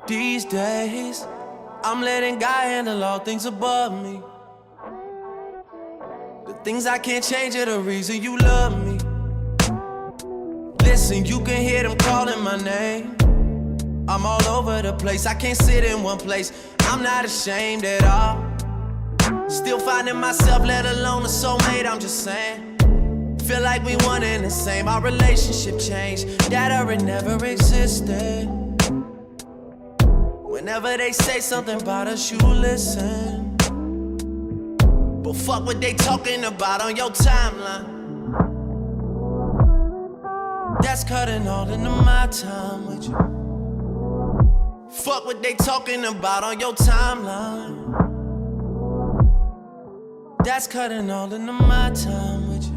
These days, I'm letting God handle all things above me. The things I can't change are the reason you love me. Listen, you can hear them calling my name. I'm all over the place, I can't sit in one place. I'm not ashamed at all. Still finding myself, let alone a soulmate, I'm just saying. Feel like we one and the same, our relationship changed. That or it never existed. Whenever they say something about us, you listen. But fuck what they talking about on your timeline. That's cutting all into my time with you. Fuck what they talking about on your timeline. That's cutting all into my time with you.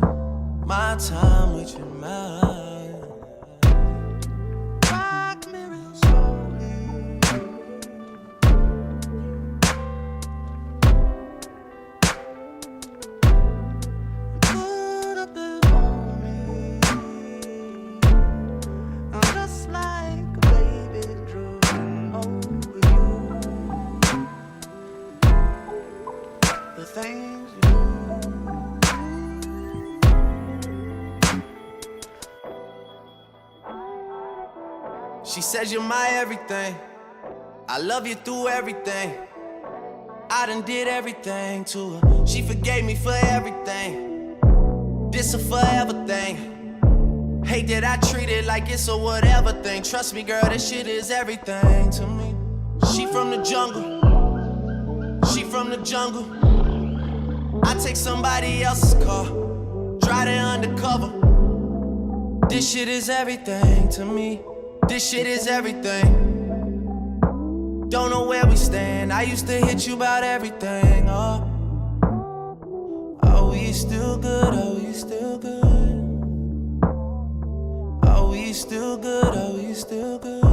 My time with you, my. Rock me real slowly. Put a bit on me. I'm just like a baby drooling over you. The things you do. She says you're my everything. I love you through everything. I done did everything to her. She forgave me for everything. This a forever thing. Hate that I treat it like it's a whatever thing. Trust me, girl, this shit is everything to me. She from the jungle. She from the jungle. I take somebody else's car. Drive it undercover. This shit is everything to me. This shit is everything. Don't know where we stand. I used to hit you about everything. Oh, we still good? Are we still good? Are we still good? Are we still good?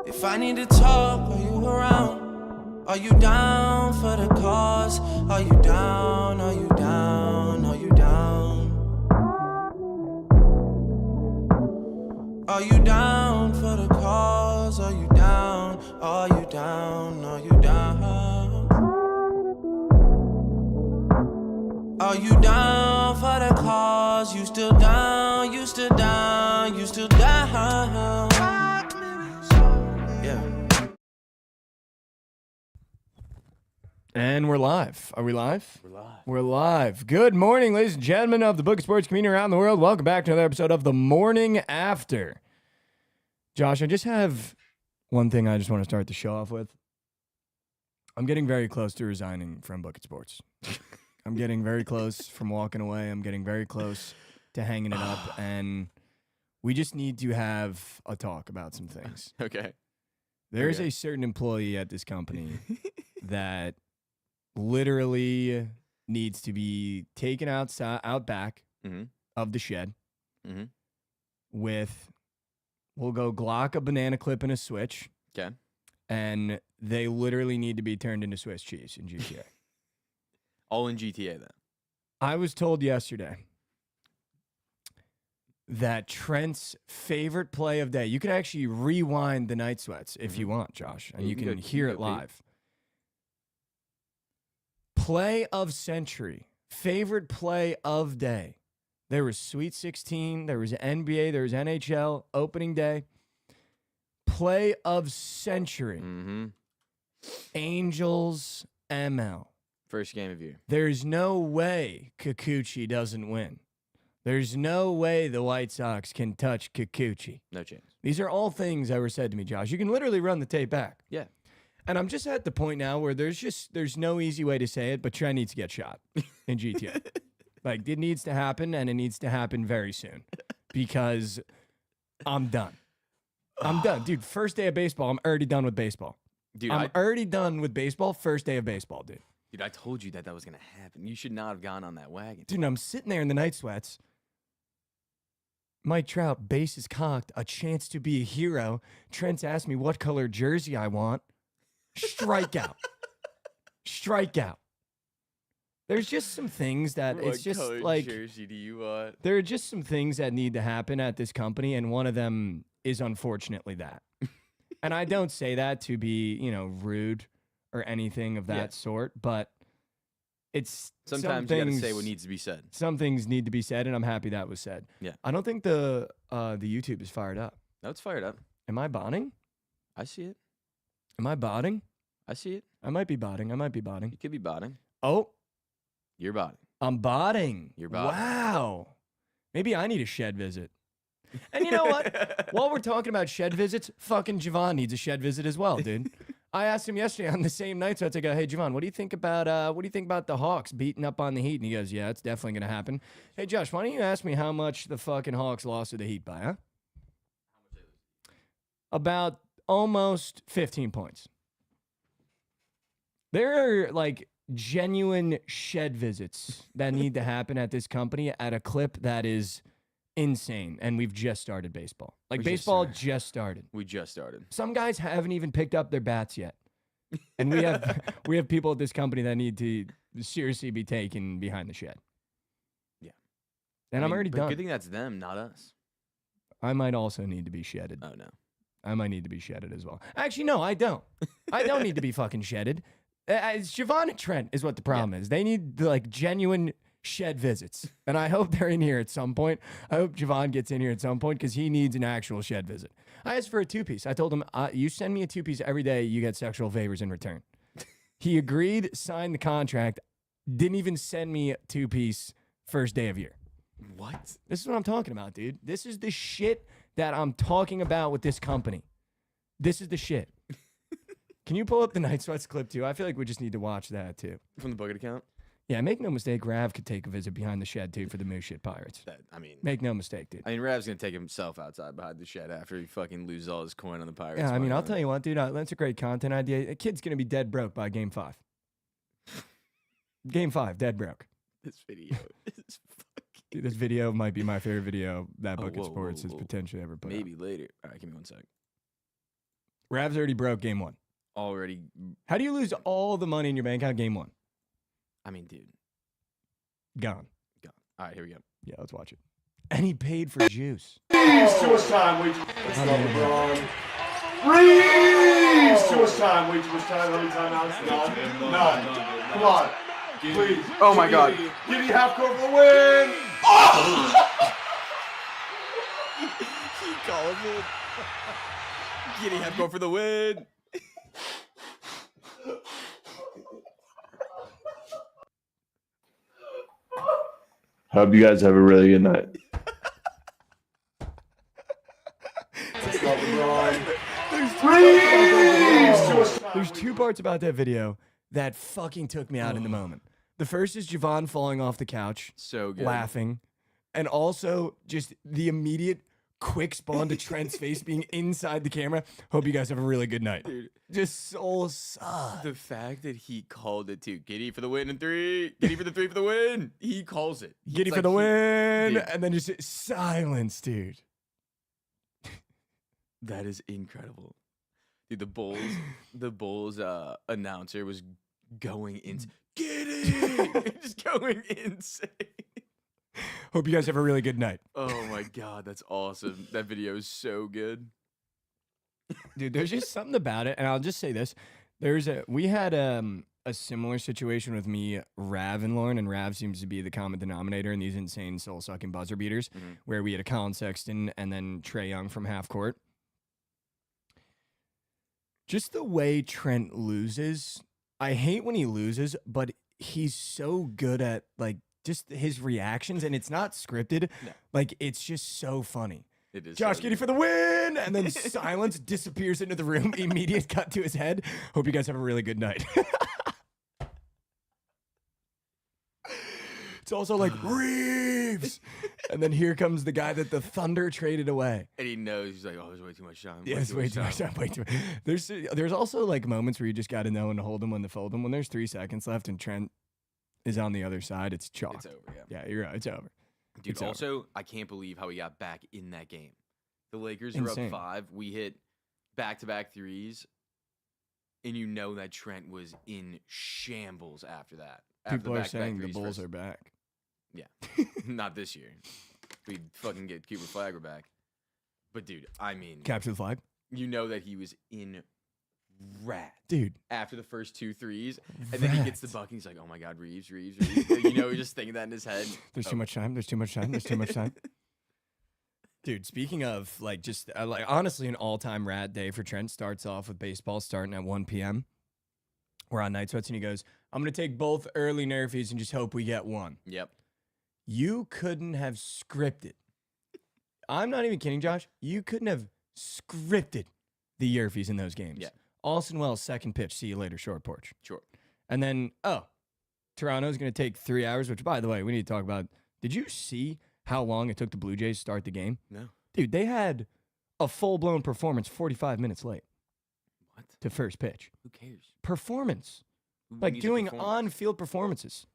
If I need to talk, are you around? Are you down for the cause? Are you down? Are you down? Are you down? Are you down for the cause? Are you down? Are you down? Are you down? Are you down for the cause? You still down? You still down? You still down? Yeah. And we're live. Are we live? We're live. We're live. Good morning, ladies and gentlemen of the Bookit Sports community around the world. Welcome back to another episode of The Morning After. Josh, I just have one thing I just want to start the show off with. I'm getting very close to resigning from Bookit Sports. I'm getting very close from walking away. I'm getting very close to hanging it up. And we just need to have a talk about some things. Okay. There's a certain employee at this company that literally needs to be taken out back of the shed with, we'll go Glock, a banana clip, and a switch. Okay. And they literally need to be turned into Swiss cheese in GTA. All in GTA then. I was told yesterday that Trent's favorite play of day, you could actually rewind the Night Sweats if you want, Josh, and you can hear it live. Play of century, favorite play of day. There was Sweet 16, there was NBA, there was NHL, opening day. Play of century. Angels ML. First game of year. There's no way Kikuchi doesn't win. There's no way the White Sox can touch Kikuchi. No chance. These are all things that were said to me, Josh. You can literally run the tape back. Yeah. And I'm just at the point now where there's no easy way to say it, but Trent needs to get shot in GTA. Like, it needs to happen, and it needs to happen very soon because I'm done. I'm done. Dude, first day of baseball, I'm already done with baseball. Dude, I'm already done with baseball. First day of baseball, dude. Dude, I told you that was going to happen. You should not have gone on that wagon. Dude, I'm sitting there in the night sweats. Mike Trout, bases cocked, a chance to be a hero. Trent's asked me what color jersey I want. Strikeout. Strikeout. There's just some things that it's just like jersey do you want? there are just some things that need to happen at this company, and one of them is unfortunately that. And I don't say that to be, rude or anything of that sort, but it's sometimes you gotta say what needs to be said. Some things need to be said, and I'm happy that was said. Yeah. I don't think the YouTube is fired up. No, it's fired up. Am I botting? I see it. Am I botting? I see it. I might be botting. I might be botting. You could be botting. Oh. You're botting. I'm botting. You're botting. Wow. Maybe I need a shed visit. And you know what? While we're talking about shed visits, fucking Jovan needs a shed visit as well, dude. I asked him yesterday on the same night, so I go, "Hey, Jovan, what do you think about the Hawks beating up on the Heat?" And he goes, "Yeah, it's definitely gonna happen." Hey, Josh, why don't you ask me how much the fucking Hawks lost to the Heat by, huh? About almost 15 points. There are like genuine shed visits that need to happen at this company at a clip that is insane, and we've just started baseball. Like, baseball just started. We just started. Some guys haven't even picked up their bats yet, and we have people at this company that need to seriously be taken behind the shed. Yeah, and I'm already done. Good thing that's them, not us. I might also need to be shedded. Oh no, I might need to be shedded as well. Actually, no, I don't. I don't need to be fucking shedded. It's Jovan and Trent is what the problem is. They need like genuine shed visits, and I hope they're in here at some point. I hope Jovan gets in here at some point because he needs an actual shed visit. I asked for a 2-piece. I told him, you send me a 2-piece every day, you get sexual favors in return. He agreed, signed the contract, didn't even send me a 2-piece first day of year. What? This is what I'm talking about, dude. This is the shit that I'm talking about with this company. This is the shit. Can you pull up the Night Sweats clip too? I feel like we just need to watch that too. From the Bookit account? Yeah, make no mistake, Rav could take a visit behind the shed too for the Moose Shit Pirates. Make no mistake, dude. Rav's gonna take himself outside behind the shed after he fucking loses all his coin on the Pirates. Yeah, I'll tell you what, dude. That's a great content idea. A kid's gonna be dead broke by Game 5. Game 5, dead broke. This video is fucking... Dude, this video might be my favorite video that Bookit Sports has potentially ever put Maybe out. later. All right, give me one sec. Rav's already broke Game 1. Already. How do you lose all the money in your bank account Game 1? I mean, dude. Gone. All right, here we go. Yeah, let's watch it. And he paid for juice. Reeves to his time. Wait, let's go, LeBron. Reeves to his time. Wait, to his time. How many timeouts? None. Come on. Please. Oh, my God. Giddy half court for the win. Oh! He calls it. Giddy have go for the win. Hope you guys have a really good night. There's two parts about that video that fucking took me out in the moment. The first is Jovan falling off the couch, So good. laughing, and also just the immediate quick spawn to Trent's face being inside the camera. Hope you guys have a really good night. Dude. Just so sus. The fact that he called it too. Giddy for the win and 3. Giddy for the 3 for the win. He calls it. Giddy It's for the like win, dude. and then just silence, dude. That is incredible. Dude, the Bulls announcer was going insane. Giddy! Just going insane. Hope you guys have a really good night. Oh my God, that's awesome. That video is so good. Dude, there's just something about it, and I'll just say this: we had a similar situation with me, Rav, and Lauren, and Rav seems to be the common denominator in these insane soul-sucking buzzer beaters, where we had a Colin Sexton and then Trae Young from half court. Just the way Trent loses, I hate when he loses, but he's so good at like just his reactions, and it's not scripted. No. Like, it's just so funny. It is. Josh so Giddey good. for the win! And then silence disappears into the room. Immediate cut to his head. Hope you guys have a really good night. It's also like Reeves, and then here comes the guy that the Thunder traded away. And he knows he's like, oh, there's way too much time. Yeah, it's way too much time. Way too. There's also like moments where you just got to know when to hold them, when to fold them. When there's 3 seconds left and Trent is on the other side, it's chalk. It's over. Yeah. Yeah, you're right. It's over. Dude, It's also, I can't believe how we got back in that game. The Lakers were Insane. up 5. We hit back-to-back threes, and you know that Trent was in shambles after that. After People the are back-to-back saying the threes Bulls first- are back. Yeah, not this year. We fucking get Cooper Flagler back. But, dude, I mean, Capture the flag. you know that he was in rat Dude, after the first 2 threes, and then he gets the bucket. He's like, oh, my God, Reeves. You know, he's just thinking that in his head. there's too much time. There's too much time. There's too much time. Dude, speaking of, like, just, like, honestly, an all-time rat day for Trent starts off with baseball starting at 1 p.m. We're on night sweats, and he goes, I'm going to take both early nerfies and just hope we get one. Yep. You couldn't have scripted. I'm not even kidding, Josh. You couldn't have scripted the Yerfies in those games. Yeah. Austin Wells, second pitch, see you later, short porch. Sure. And then, Toronto's going to take 3 hours, which, by the way, we need to talk about. Did you see how long it took the Blue Jays to start the game? No. Dude, they had a full-blown performance 45 minutes late What? to first pitch. Who cares? Performance. Who Like needs a doing performance? on-field performances.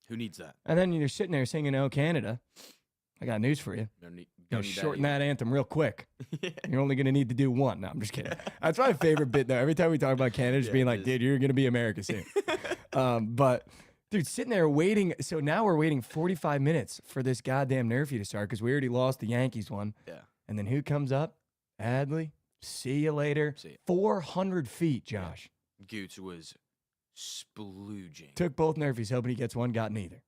Who needs that? And then you're sitting there singing, Oh, Canada. I got news for you. Don't need Shorten that either. anthem real quick. Yeah. You're only going to need to do one. No, I'm just kidding. That's my favorite bit, though. Every time we talk about Canada, just Yeah, being it like, is. dude, you're going to be America soon. But, dude, sitting there waiting. So now we're waiting 45 minutes for this goddamn nerfie to start because we already lost the Yankees one. Yeah. And then who comes up? Adley. See you later. See ya. 400 feet, Josh. Goots was splooging. Took both nerfies, hoping he gets one. Got neither.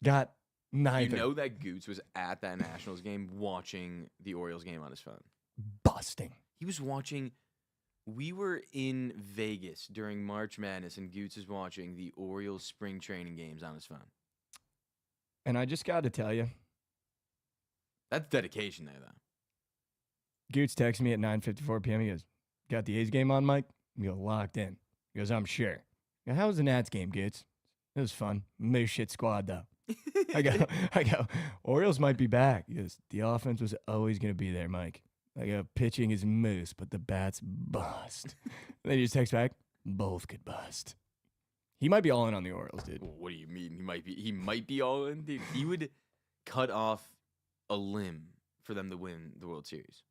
Got neither. You know that Goots was at that Nationals game watching the Orioles game on his phone. Busting. He was watching. We were in Vegas during March Madness, and Goots is watching the Orioles spring training games on his phone. And I just got to tell you, That's dedication there, though. Goots texted me at 9:54 p.m. He goes, got the A's game on, Mike? We go, locked in. He goes, I'm sure. I go, how was the Nats game, Goots? It was fun. No shit squad, though. I go, Orioles might be back. He goes, the offense was always going to be there, Mike. I go, pitching is moose, but the bats bust. And then he just texts back, both could bust. He might be all in on the Orioles, dude. What do you mean? He might be all in, dude. He would cut off a limb for them to win the World Series.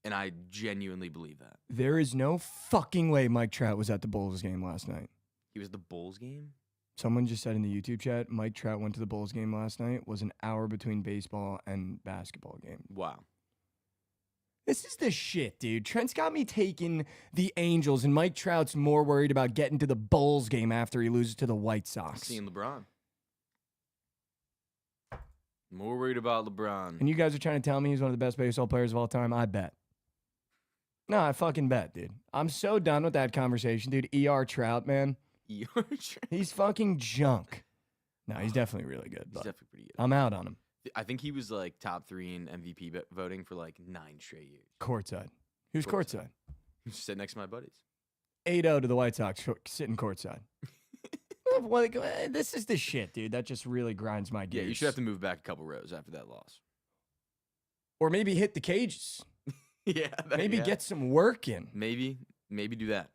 And I genuinely believe that. There is no fucking way Mike Trout was at the Bulls game last night. He was the Bulls game? Someone just said in the YouTube chat, Mike Trout went to the Bulls game last night. Was an hour between baseball and basketball game. Wow. This is the shit, dude. Trent's got me taking the Angels, and Mike Trout's more worried about getting to the Bulls game after he loses to the White Sox. Seeing LeBron. More worried about LeBron. And you guys are trying to tell me he's one of the best baseball players of all time? I bet. No, I fucking bet, dude. I'm so done with that conversation, dude. ER Trout, man. He's fucking junk. No, he's definitely really good. He's But definitely pretty good. I'm out on him. I think he was like top 3 in MVP voting for like 9 straight years. Courtside. He was courtside. He sat next to my buddies. 8-0 to the White Sox, sitting courtside. This is the shit, dude. That just really grinds my gears. Yeah, you should have to move back a couple rows after that loss. Or maybe hit the cages. Yeah. Maybe get some work in. Maybe do that.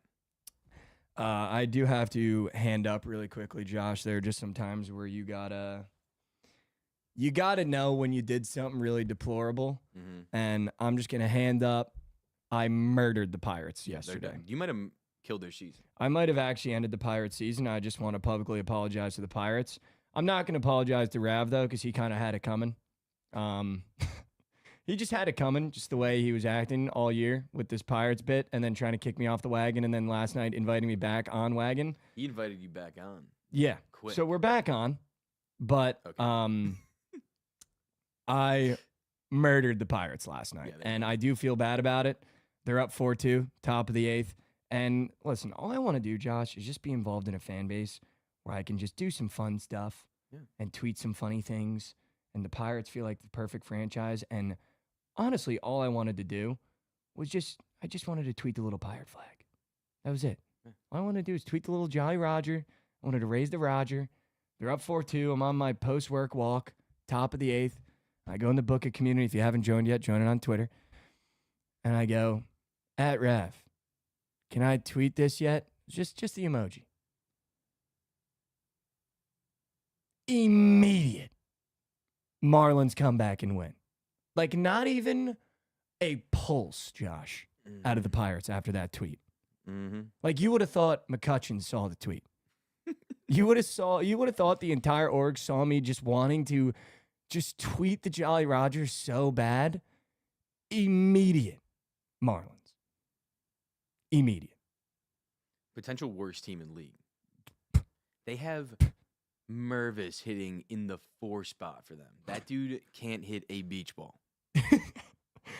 I do have to hand up really quickly, Josh. There are just some times where you gotta know when you did something really deplorable. Mm-hmm. And I'm just gonna hand up. I murdered the Pirates They're yesterday. done. You might have killed their season. I might have actually ended the Pirates season. I just want to publicly apologize to the Pirates. I'm not gonna apologize to Rav though, because he kind of had it coming. He just had it coming, just the way he was acting all year with this Pirates bit, and then trying to kick me off the wagon, and then last night inviting me back on wagon. He invited you back on. Yeah. Quick. So we're back on, but Okay. I murdered the Pirates last night, Yeah, they and I do feel bad about it. They're up 4-2, top of the 8th. And listen, all I want to do, Josh, is just be involved in a fan base where I can just do some fun stuff and tweet some funny things. And the Pirates feel like the perfect franchise. And honestly, all I wanted to do was I just wanted to tweet the little pirate flag. That was it. Yeah. All I wanted to do is tweet the little Jolly Roger. I wanted to raise the Roger. They're up 4-2. I'm on my post-work walk, top of the 8th. I go in the Bookit community. If you haven't joined yet, join it on Twitter. And I go, @Rav, can I tweet this yet? Just the emoji. Immediate Marlins come back and win. Like, not even a pulse, Josh, out of the Pirates after that tweet. Mm-hmm. Like, you would have thought McCutcheon saw the tweet. You would have thought the entire org saw me just wanting to just tweet the Jolly Rogers so bad. Immediate Marlins. Immediate. Potential worst team in league. They have Mervis hitting in the 4 spot for them. That dude can't hit a beach ball.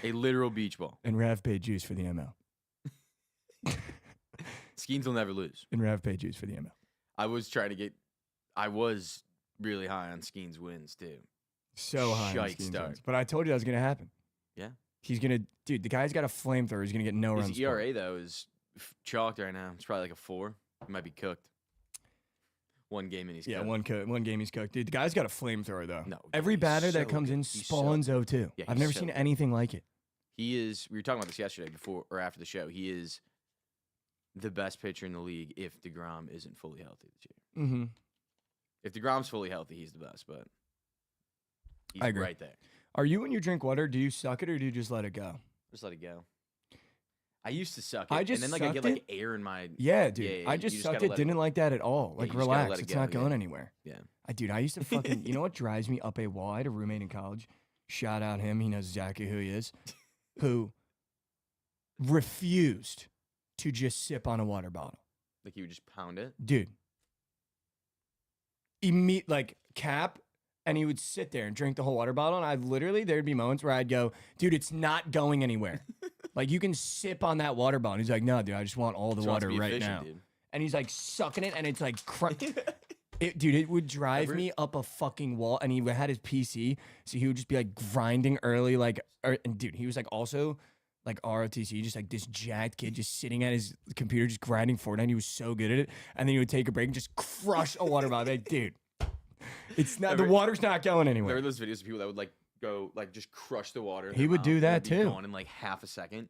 A literal beach ball. And Rav paid juice for the ML. Skeens will never lose. And Rav paid juice for the ML. I was really high on Skeens wins too. So high on Shite Skeens start. wins. But I told you that was going to happen. Yeah. Dude, the guy's got a flamethrower. He's going to get no runs. His ERA, though, is chalked right now. It's probably like a 4. He might be cooked. One game and he's cooked. One game he's cooked. Dude, the guy's got a flamethrower, though. No. Every he's batter so that comes good. in He's spawns 0-2. Yeah, I've he's never so seen good. anything like it. He is, we were talking about this yesterday before or after the show. He is the best pitcher in the league if DeGrom isn't fully healthy this year. Mm-hmm. If DeGrom's fully healthy, he's the best, but he's I agree. right there. Are you, when you drink water, do you suck it or do you just let it go? Just let it go. I used to suck it, I just and then I get sucked air in my. Yeah, dude. Yeah, I you just just sucked gotta it. let Didn't like that at all. Yeah, Like, you just gotta relax. let it It's go, not going yeah. anywhere. Yeah. Dude, I used to fucking. You know what drives me up a wall? I had a roommate in college. Shout out him. He knows exactly who he is. Who refused to just sip on a water bottle. Like you would just pound it. Dude. Like, cap, and he would sit there and drink the whole water bottle. And there'd be moments where I'd go, dude, it's not going anywhere. Like, you can sip on that water bottle. And he's like, no, dude, I just want all the Just wants to water be right efficient, now. dude. And he's like sucking it, and it's like, dude, it would drive me up a fucking wall. And he had his PC, so he would just be like grinding early, and dude, he was like also like ROTC, just like this jacked kid just sitting at his computer, just grinding Fortnite. He was so good at it. And then he would take a break and just crush a water bottle. Like, dude, it's not, the water's not going anywhere. There were those videos of people that would like go like just crush the water. in He their would mouth, do and that it'd be too. Gone in like half a second.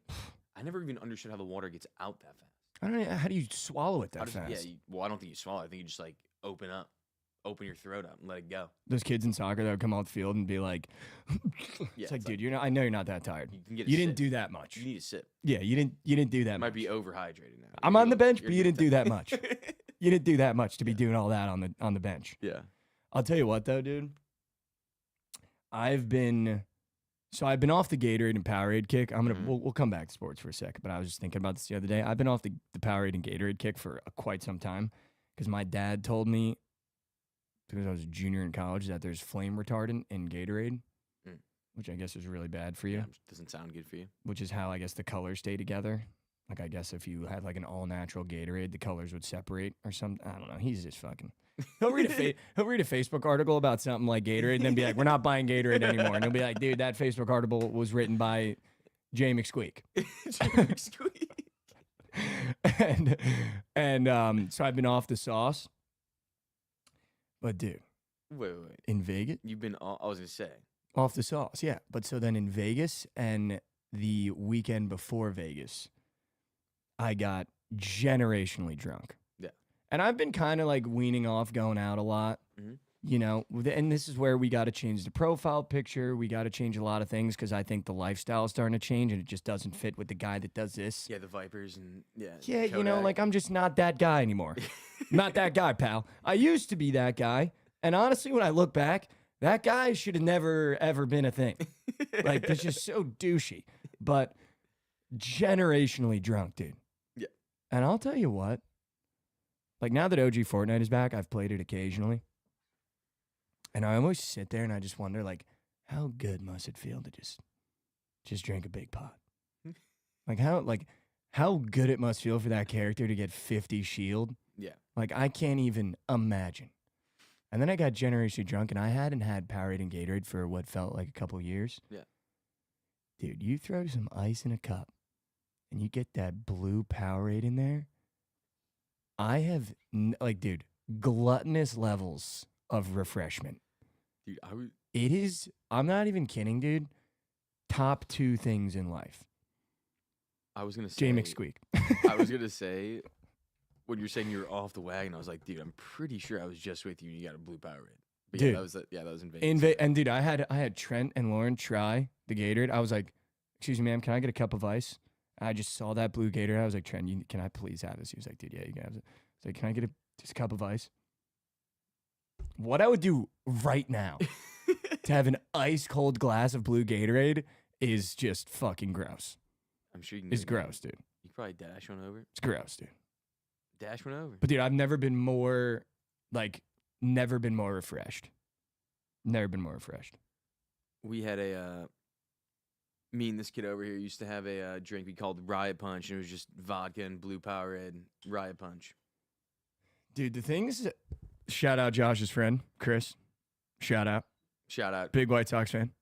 I never even understood how the water gets out that fast. I don't know. How do you swallow it that fast? Yeah, well, I don't think you swallow. I think you just like open your throat up and let it go. Those kids in soccer that would come off the field and be like, Yeah, it's like, dude, I know you're not that tired. You can get. A You didn't sip. do that much. You need a sip. Yeah, you didn't do that You much. might be overhydrated now. I'm You're on the doing- bench, you're but you doing didn't do that much. You didn't do that much to be doing all that on the bench. Yeah. I'll tell you what though, dude. I've been off the Gatorade and Powerade kick. We'll come back to sports for a second, but I was just thinking about this the other day. I've been off the Powerade and Gatorade kick for quite some time because my dad told me, because I was a junior in college, that there's flame retardant in Gatorade, which I guess is really bad for you. Yeah, doesn't sound good for you. Which is how I guess the colors stay together. Like, I guess if you had like an all natural Gatorade, the colors would separate or something. I don't know. He's just fucking. He'll read a Facebook article about something like Gatorade and then be like, "We're not buying Gatorade anymore." And he'll be like, "Dude, that Facebook article was written by Jay McSqueak." and so I've been off the sauce. But dude, Wait. in Vegas, You've been. I was gonna say. off the sauce, yeah. But so then in Vegas and the weekend before Vegas, I got generationally drunk. Yeah. And I've been kind of like weaning off going out a lot, you know, and this is where we got to change the profile picture. We got to change a lot of things because I think the lifestyle is starting to change and it just doesn't fit with the guy that does this. Yeah, the Vipers and Yeah, you know, Kodak. like I'm just not that guy anymore. Not that guy, pal. I used to be that guy. And honestly, when I look back, that guy should have never, ever been a thing. Like, it's just so douchey. But generationally drunk, dude. Yeah. And I'll tell you what. Like, now that OG Fortnite is back, I've played it occasionally. And I almost sit there and I just wonder, like, how good must it feel to just drink a big pot? How good it must feel for that character to get 50 shield. Yeah. Like, I can't even imagine. And then I got generously drunk, and I hadn't had Powerade and Gatorade for what felt like a couple years. Yeah. Dude, you throw some ice in a cup, and you get that blue Powerade in there. I have, dude, gluttonous levels of refreshment. Dude, It is, I'm not even kidding, dude. Top 2 things in life. I was gonna say J McSqueak. I was gonna say when you're saying you were off the wagon, I was like, dude, I'm pretty sure I was just with you and you got a blue Powerade. But Dude. that was in Vegas. And dude, I had Trent and Lauren try the Gatorade. I was like, excuse me, ma'am, can I get a cup of ice? I just saw that blue Gatorade. I was like, Trent, can I please have this? He was like, dude, yeah, you can have it. I was like, can I get just a cup of ice? What I would do right now to have an ice cold glass of blue Gatorade is just fucking gross. I'm sure you can. It's gross, dude. You could probably dash one over. It's gross, dude. Dash one over. But dude, I've never been more refreshed. Never been more refreshed. We had me and this kid over here used to have a drink we called Riot Punch, and it was just vodka and blue Powerade, Riot Punch. Dude, the things. Shout out Josh's friend Chris. Shout out. Big White Sox fan.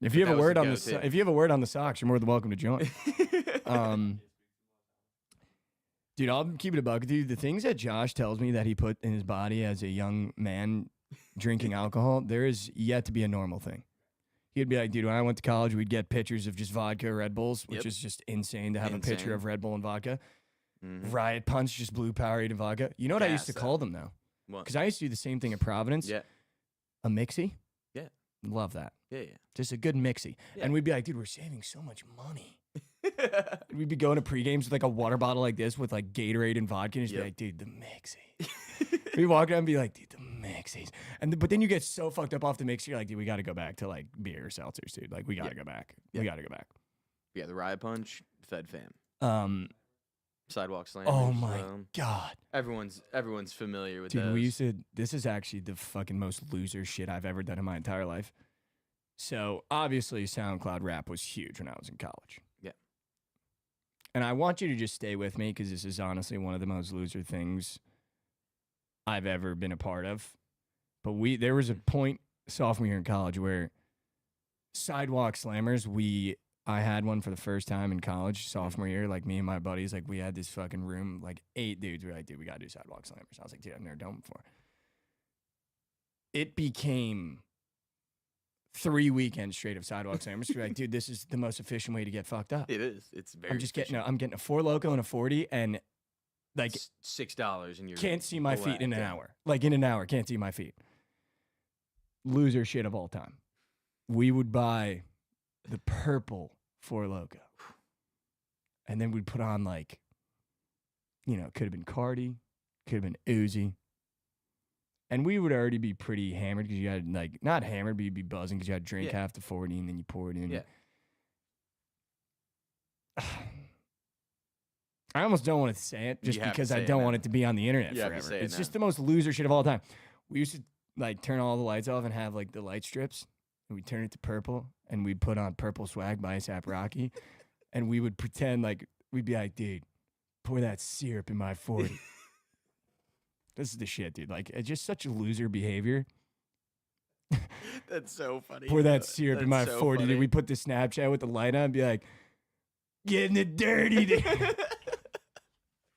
If you have a word on the Sox, you're more than welcome to join. Dude, I'll keep it a buck. Dude, the things that Josh tells me that he put in his body as a young man drinking alcohol, there is yet to be a normal thing. He'd be like, dude, when I went to college, we'd get pictures of just vodka Red Bulls, which is just insane to have a picture of Red Bull and vodka. Mm-hmm. Riot Punch, just blue Powerade and vodka. You know what I used to call them, though? Because I used to do the same thing at Providence. Yeah. A mixie. Yeah. Love that. Yeah. Just a good mixie. Yeah. And we'd be like, dude, we're saving so much money. We'd be going to pre-games with like a water bottle like this with like Gatorade and vodka and just be like, dude, the mixie. We'd walk around and be like, dude, the mixies. But then you get so fucked up off the mixie, you're like, dude, we got to go back to like beer or seltzers, dude. Like, we got to go back. Yeah. We got to go back. Yeah, the Riot Punch, Fed Fam. Sidewalk Slammers. Oh my God. Everyone's familiar with dude, those. This is actually the fucking most loser shit I've ever done in my entire life. So obviously SoundCloud rap was huge when I was in college. Yeah. And I want you to just stay with me because this is honestly one of the most loser things I've ever been a part of. But there was a point sophomore year in college where Sidewalk Slammers, I had one for the first time in college, sophomore year. Like, me and my buddies, like, we had this fucking room, like 8 dudes. We were like, dude, we got to do Sidewalk Slammers. I was like, dude, I've never done it before. It became 3 weekends straight of Sidewalk Slammers. We're like, dude, this is the most efficient way to get fucked up. It is. It's very I'm getting a 4 Loko and a 40 and, like, $6 and you can't see my feet in an hour. Like, in an hour, can't see my feet. Loser shit of all time. We would buy the purple 4 Loko. And then we'd put on, like, you know, could have been Cardi, could have been Uzi. And we would already be pretty hammered because you had, like, not hammered, but you'd be buzzing because you had to drink half the 40 and then you pour it in. Yeah. I almost don't want to say it just because I don't want it to be on the internet forever. It's just the most loser shit of all time. We used to, like, turn all the lights off and have, like, the light strips. And we'd turn it to purple, and we'd put on Purple Swag by A$AP Rocky. And we would pretend like, we'd be like, dude, pour that syrup in my 40. This is the shit, dude. Like, it's just such a loser behavior. That's so funny. Pour that syrup in my 40, dude. We put the Snapchat with the light on and be like, getting it dirty, dude.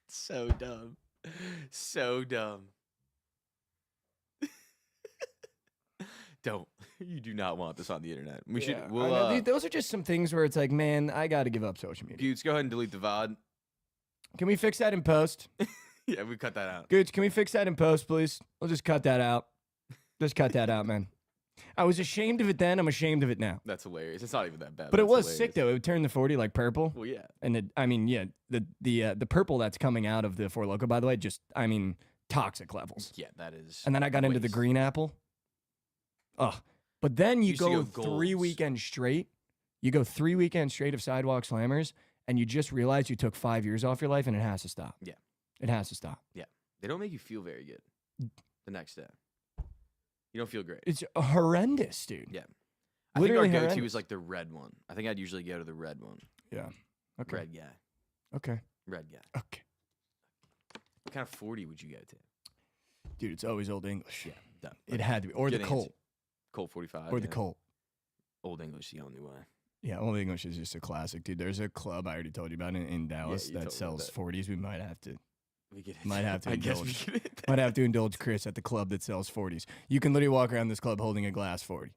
So dumb. So dumb. Don't. You do not want this on the internet. We should. We'll, those are just some things where it's like, man, I got to give up social media. Goots, go ahead and delete the VOD. Can we fix that in post? Yeah, we cut that out. Goots, can we fix that in post, please? We'll just cut that out. Just cut that out, man. I was ashamed of it then. I'm ashamed of it now. That's hilarious. It's not even that bad. But it was sick, though. It would turn the 40 like purple. Well, yeah. And the purple that's coming out of the 4 Loko, by the way, toxic levels. Yeah, that is. And then I got into the green apple. Ugh. But then you go 3 weekends straight. You go 3 weekends straight of Sidewalk Slammers, and you just realize you took 5 years off your life, and it has to stop. Yeah. It has to stop. Yeah. They don't make you feel very good the next day. You don't feel great. It's horrendous, dude. Yeah. Literally I think our horrendous. go-to is like the red one. I think I'd usually go to the red one. Yeah. Okay. Red guy. Okay. Red guy. Okay. What kind of 40 would you go to? Dude, it's always Old English. Yeah. Done. It had to be. Or the Colt. Colt 45. Or the Colt. Old English the only way. Yeah, Old English is just a classic, dude. There's a club I already told you about in Dallas that sells 40s. We might have to We get it. Might have to I guess we indulge. get it. Might have to indulge Chris at the club that sells 40s. You can literally walk around this club holding a glass 40.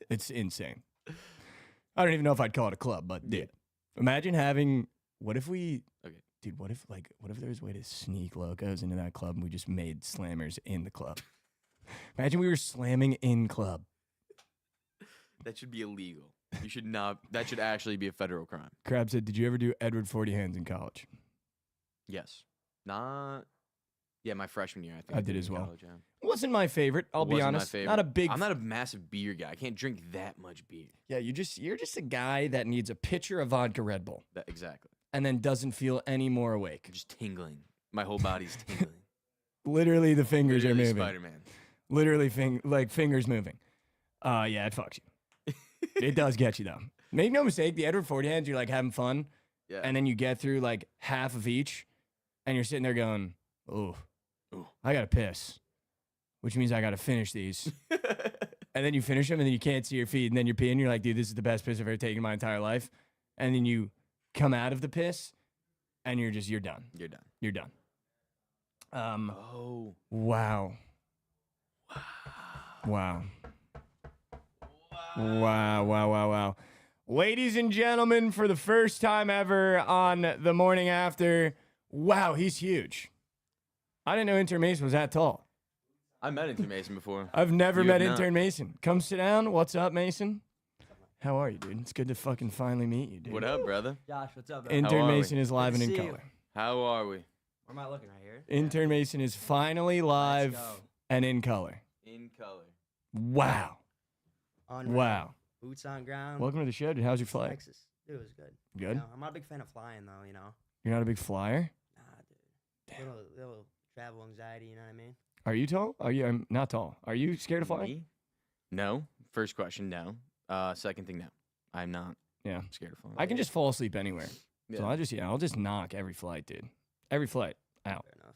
It's insane. I don't even know if I'd call it a club, but dude, imagine having. What if we? Okay. Dude, what if there was a way to sneak locos into that club and we just made slammers in the club? Imagine we were slamming in club. That should be illegal. You should not. That should actually be a federal crime. Krabs said, "Did you ever do Edward 40 hands in college?" Yes. Not. Yeah, my freshman year, I think. I did as well. College, yeah. Wasn't my favorite. I'll be Wasn't my honest. favorite. Not a big. I'm not a massive beer guy. I can't drink that much beer. Yeah, you're just a guy that needs a pitcher of vodka Red Bull Exactly. and then doesn't feel any more awake. I'm just tingling. My whole body's tingling. Literally, the fingers Literally are moving. Spider-Man. Literally, fingers moving. Yeah, it fucks you. It does get you though. Make no mistake, the Edward 40 hands, you're like having fun, Yeah. and then you get through like half of each, and you're sitting there going, "Oh, I gotta piss," which means I gotta finish these. And then you finish them, and then you can't see your feet, and then you're peeing. You're like, "Dude, this is the best piss I've ever taken in my entire life." And then you come out of the piss, and you're done. You're done. You're done. Oh. Wow. Wow. Wow. Ladies and gentlemen, for the first time ever on the morning after, wow, he's huge. I didn't know Intern Mason was that tall. I met Intern Mason before. I've never You met have not. Intern Mason. Come sit down. What's up, Mason? How are you, dude? It's good to fucking finally meet you, dude. What up, brother? Josh, what's up, bro? Intern How are we? Mason is live Good and to in see you. color. How are we? Where am I looking right here? Intern Mason is finally live go. and in color. In color. Wow. Unreal. Wow. Boots on ground. Welcome to the show, dude. How's your flight? Texas. It was good. Good? You know, I'm not a big fan of flying, though, you know. You're not a big flyer? Nah, dude. Little travel anxiety, you know what I mean? Are you tall? Are you? I'm not tall. Are you scared of flying? Me? No. First question, no. Second thing, no. I'm not Yeah. scared of flying. I can just fall asleep anywhere. Yeah. So I'll just knock every flight, dude. Every flight out. Fair enough.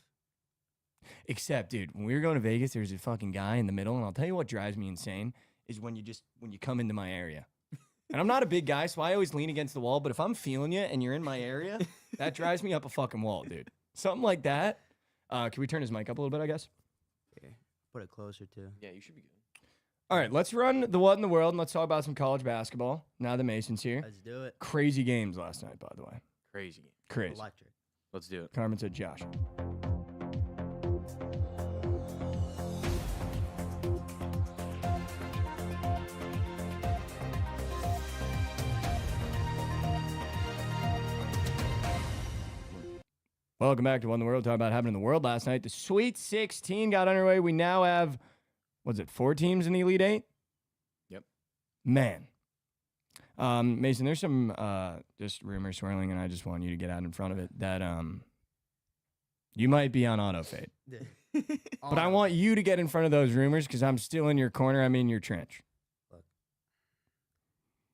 Except, dude, when we were going to Vegas, there's a fucking guy in the middle, and I'll tell you what drives me insane is when you come into my area. And I'm not a big guy, so I always lean against the wall, but if I'm feeling you and you're in my area, that drives me up a fucking wall, dude. Something like that. Can we turn his mic up a little bit, I guess? Here, put it closer, too. Yeah, you should be good. All right, let's run the what in the world, and let's talk about some college basketball. Now the Mason's here. Let's do it. Crazy games last night, by the way. Crazy game. Crazy. Electric. Let's do it. Carmen said Josh. Welcome back to What in the World. Talking about what happened in the world last night. The Sweet 16 got underway. We now have, 4 teams in the Elite Eight? Yep. Man. Mason, there's some just rumors swirling, and I just want you to get out in front of it, that you might be on auto fade. But I want you to get in front of those rumors because I'm still in your corner. I'm in your trench.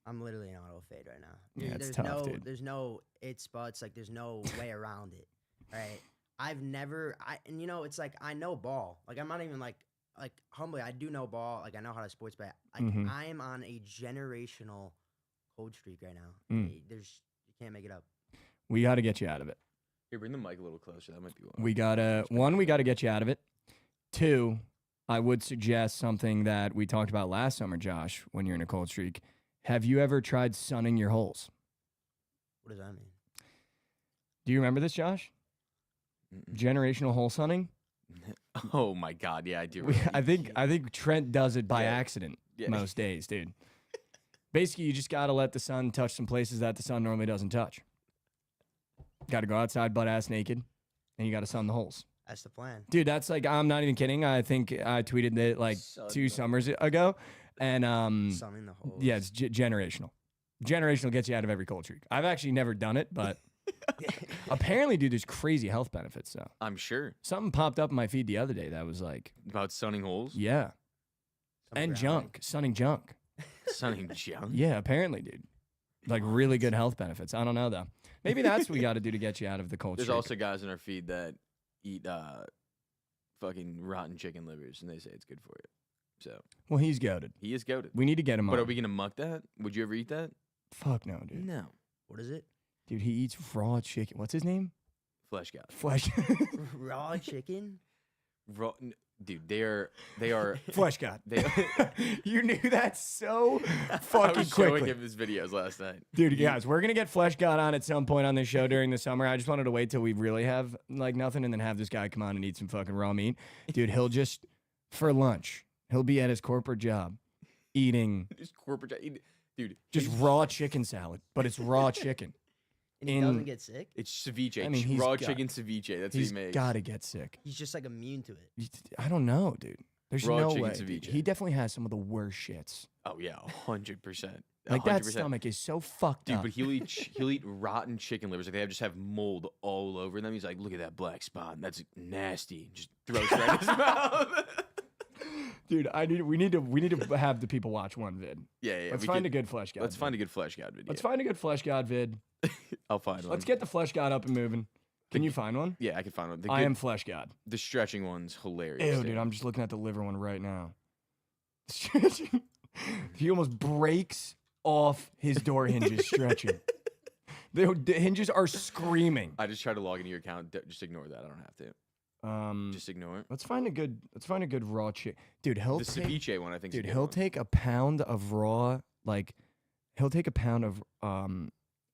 I'm literally in auto fade right now. Yeah, it's there's tough, no, dude. There's no it's buts. Like, there's no way around it. Right? And you know, it's like, I know ball. Like, I'm not even like humbly, I do know ball. Like, I know how to sports bet. Like, Mhm. I am on a generational cold streak right now. Mm. You can't make it up. We got to get you out of it. Here, bring the mic a little closer. That might be one. We got to, we got to get you out of it. 2, I would suggest something that we talked about last summer, Josh, when you're in a cold streak. Have you ever tried sunning your holes? What does that mean? Do you remember this, Josh? Generational hole sunning? Oh my God! Yeah, I do. I think Trent does it by Yeah. accident Yeah. most days, dude. Basically, you just got to let the sun touch some places that the sun normally doesn't touch. Got to go outside butt ass naked, and you got to sun the holes. That's the plan. Dude, that's like, I'm not even kidding. I think I tweeted it like Sun 2 the summers ago. And Sunning the holes. yeah, it's generational. Generational gets you out of every cold streak. I've actually never done it, but apparently, dude, there's crazy health benefits, though. I'm sure Something popped up in my feed the other day that was like, about sunning holes. yeah. Some And grounding. junk, sunning junk. Sunning junk. Yeah, apparently, dude. Like really good health benefits. I don't know, though. Maybe that's what we got to do to get you out of the cold There's streak. also guys in our feed that eat fucking rotten chicken livers, and they say it's good for you. So Well, he's goated. he is goated. We need to get him But on. are we gonna muck that? Would you ever eat that? Fuck no, dude. No. What is it? Dude, he eats raw chicken. What's his name? Flesh God. Flesh. Raw chicken. Dude, they are Flesh God. They, You knew that so I fucking was showing quickly. him his videos last night. Dude, guys, we're going to get Flesh God on at some point on this show during the summer. I just wanted to wait till we really have like nothing and then have this guy come on and eat some fucking raw meat. Dude, he'll just, for lunch, he'll be at his corporate job eating Just corporate, dude. just raw chicken salad, but it's raw chicken. And he doesn't get sick. It's ceviche. I mean, he's raw got- chicken ceviche. That's what He's he makes. got to get sick. He's just like immune to it. I don't know, dude. There's Raw no chicken way. ceviche. He definitely has some of the worst shits. Oh yeah, 100%. Like that 100%. stomach is so fucked Dude, up. but he'll eat rotten chicken livers. Like they just have mold all over them. He's like, look at that black spot. That's nasty. Just throws it right in his mouth. Dude, we need to have the people watch one vid. Yeah. Let's find a good Flesh God. Let's vid. find a good Flesh God video. Let's find a good Flesh God vid. I'll find one. Let's get the Flesh God up and moving. Can you find one? Yeah, I can find one. I am Flesh God. The stretching one's hilarious. Ew, too. dude, I'm just looking at the liver one right now. He almost breaks off his door hinges stretching. The hinges are screaming. I just tried to log into your account. Just ignore that. I don't have to. Just ignore it. Let's find a good raw chicken. Dude, he'll The take, ceviche one, I think. dude, he'll take a pound of raw, he'll take a pound of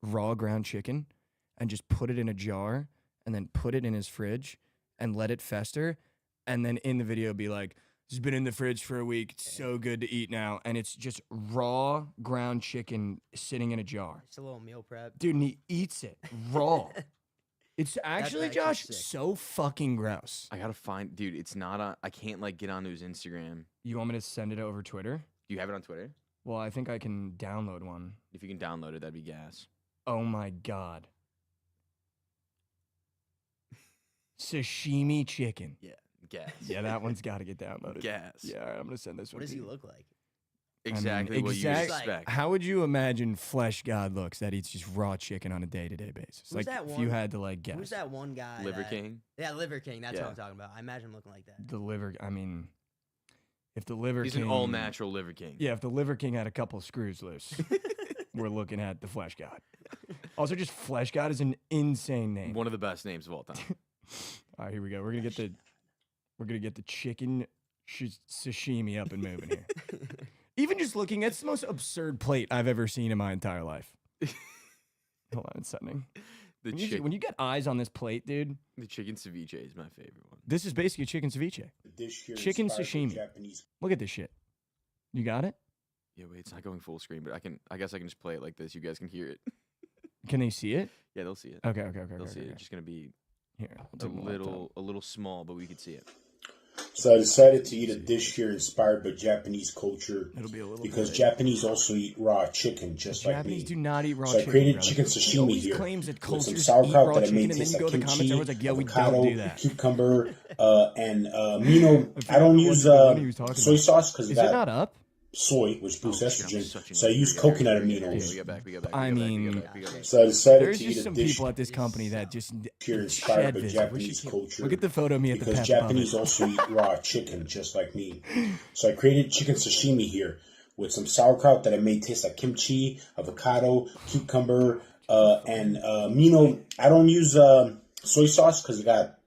raw ground chicken and just put it in a jar and then put it in his fridge and let it fester. And then in the video be like, it's been in the fridge for a week. It's so good to eat now. And it's just raw ground chicken sitting in a jar. It's a little meal prep. Dude, and he eats it raw. It's actually, actually Josh, sick. so fucking gross. I gotta find, dude. It's not on. I can't get onto his Instagram. You want me to send it over Twitter? Do you have it on Twitter? Well, I think I can download one. If you can download it, that'd be gas. Oh my God. Sashimi chicken. Yeah, gas. Yeah, that one's got to get downloaded. Gas. Yeah, all right, I'm going to send this What one. does to he you. look like? Exactly what you exact- expect. How would you imagine Flesh God looks that eats just raw chicken on a day-to-day basis? Who's Like, that if one- you had to, guess. Who's that one guy? Liver that- King. Yeah, Liver King. That's Yeah. what I'm talking about. I imagine him looking like that. The liver, I mean, if the Liver He's King... an all-natural Liver King. Yeah, if the Liver King had a couple screws loose, we're looking at the Flesh God. Also, just Flesh God is an insane name. One of the best names of all time. All right, here we go. We're gonna get the chicken sashimi up and moving here. Even just looking, it's the most absurd plate I've ever seen in my entire life. Hold on, it's sending. The, When you get eyes on this plate, dude, the chicken ceviche is my favorite one. this is basically chicken ceviche. Chicken sashimi. Look at this shit. You got it? Yeah, wait, it's not going full screen, but I guess I can just play it like this. You guys can hear it. Can they see it? Yeah, they'll see it. Okay. They'll see it. Okay. It's just gonna be Here, I'll a take my laptop. little small, but we could see it. So I decided to eat a dish here inspired by Japanese culture It'll be a little because bit. Japanese also eat raw chicken, just like Japanese me. do not eat raw So I chicken. created brother. chicken He sashimi always here claims that with some cultures eat sauerkraut raw that I chicken, made and then taste you go like to the comments, kimchi, everyone's like, "Yeah, we avocado, don't do that." cucumber, and Mino. I don't use the one he was talking soy about. sauce because Is it it got not up? soy, which boosts Oh, shit, I'm estrogen. such an So I idiot. use We got back, coconut we aminos. got back. I mean, So I decided There's to just eat a some dish people at this company that just here shed inspired by visit. Japanese culture. Look at the photo of me at the because pep Japanese above it. also eat raw chicken, just like me. So I created chicken sashimi here with some sauerkraut that I made taste like kimchi, avocado, cucumber, and Mino. I don't use soy sauce because it got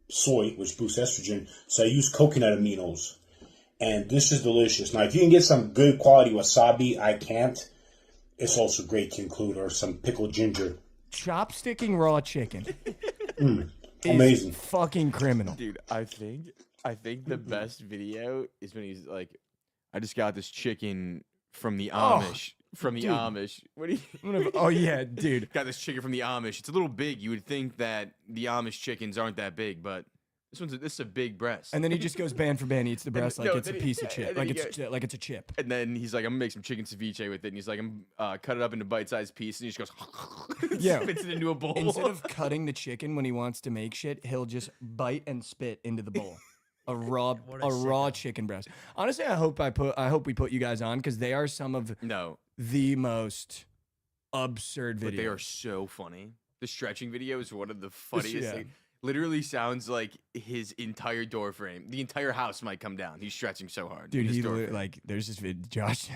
soy, which boosts estrogen. So I use coconut aminos. And this is delicious. Now, if you can get some good quality wasabi, I can't. It's also great to include, or some pickled ginger. Chopsticking raw chicken. Amazing. Is fucking criminal. Dude, I think the best video is when he's like, I just got this chicken from the Amish. From the dude. Amish. What do you Oh yeah, dude. got this chicken from the Amish. It's a little big. You would think that the Amish chickens aren't that big, but this is a big breast. And then he just goes band for band, eats the breast like no, it's a then he- piece of yeah, chip, and then like he it's like it's a chip. And then he's like, I'm gonna make some chicken ceviche with it. And he's like, I'm cut it up into bite-sized pieces. And he just goes, Yeah. spits it into a bowl. Instead of cutting the chicken when he wants to make shit, he'll just bite and spit into the bowl. A raw What a raw sicko. chicken breast. Honestly, I hope we put you guys on because they are some of no, the most absurd videos. but they are so funny. The stretching video is one of the funniest yeah. things. Literally sounds like his entire door frame. The entire house might come down. He's stretching so hard. Dude, His he door frame. like there's this vid. Josh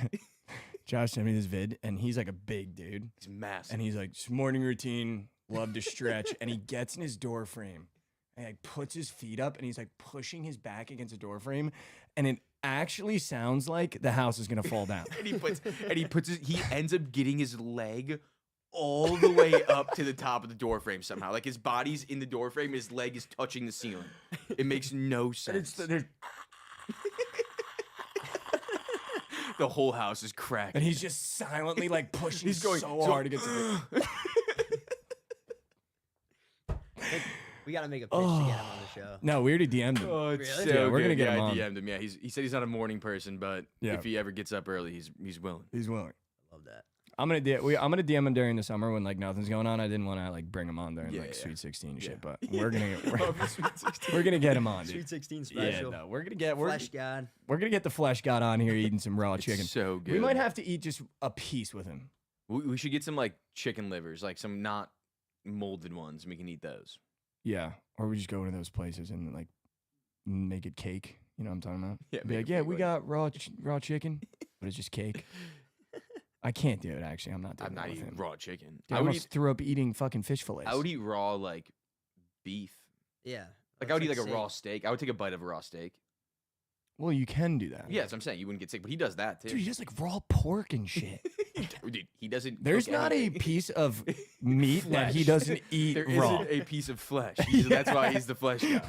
sent me this vid, and he's like a big dude, He's massive. and he's like, "It's morning routine. love to stretch, and he gets in his door frame and like puts his feet up and he's like pushing his back against the door frame, and it actually sounds like the house is gonna fall down. And he ends up getting his leg all the way up to the top of the door frame somehow. Like his body's in the door frame, his leg is touching the ceiling. It makes no sense. The whole house is cracking. And he's just silently like pushing He's going so hard against it. We gotta make a pitch to get him on the show. No, we already DM'd him. Oh, it's Really? so Yeah, we're gonna good. get Yeah, him I on. DM'd him. Yeah, he said he's not a morning person, but Yeah. if he ever gets up early, he's willing. He's willing. Love that. I'm gonna DM him during the summer when like nothing's going on. I didn't want to like bring him on during Yeah, like yeah. Sweet 16 and Yeah. shit, but we're gonna Sweet we're gonna get him on, dude. Sweet 16 Yeah, special. no, we're gonna get Flesh God. we're gonna get the flesh god on here eating some raw It's chicken. so good. We might have to eat just a piece with him. We should get some like chicken livers, like some not molded ones, and we can eat those. Yeah, or we just go to those places and like make it cake. You know what I'm talking about? Yeah, Be make like, it yeah, big, we like- got raw chicken, but it's just cake. I can't do it. Actually, I'm not doing I'm it not with eating him. raw chicken. Dude, I almost threw up eating fucking fish fillets. I would eat raw like beef. Yeah. Like I would eat like a sick. raw steak. I would take a bite of a raw steak. Well, you can do that. Yeah, that's what I'm saying. You wouldn't get sick, but he does that too. Dude, he does like raw pork and shit. Dude, he doesn't. There's cook not a anything. piece of meat that he Flesh. doesn't eat There raw. isn't a piece of flesh. That's why he's the flesh guy.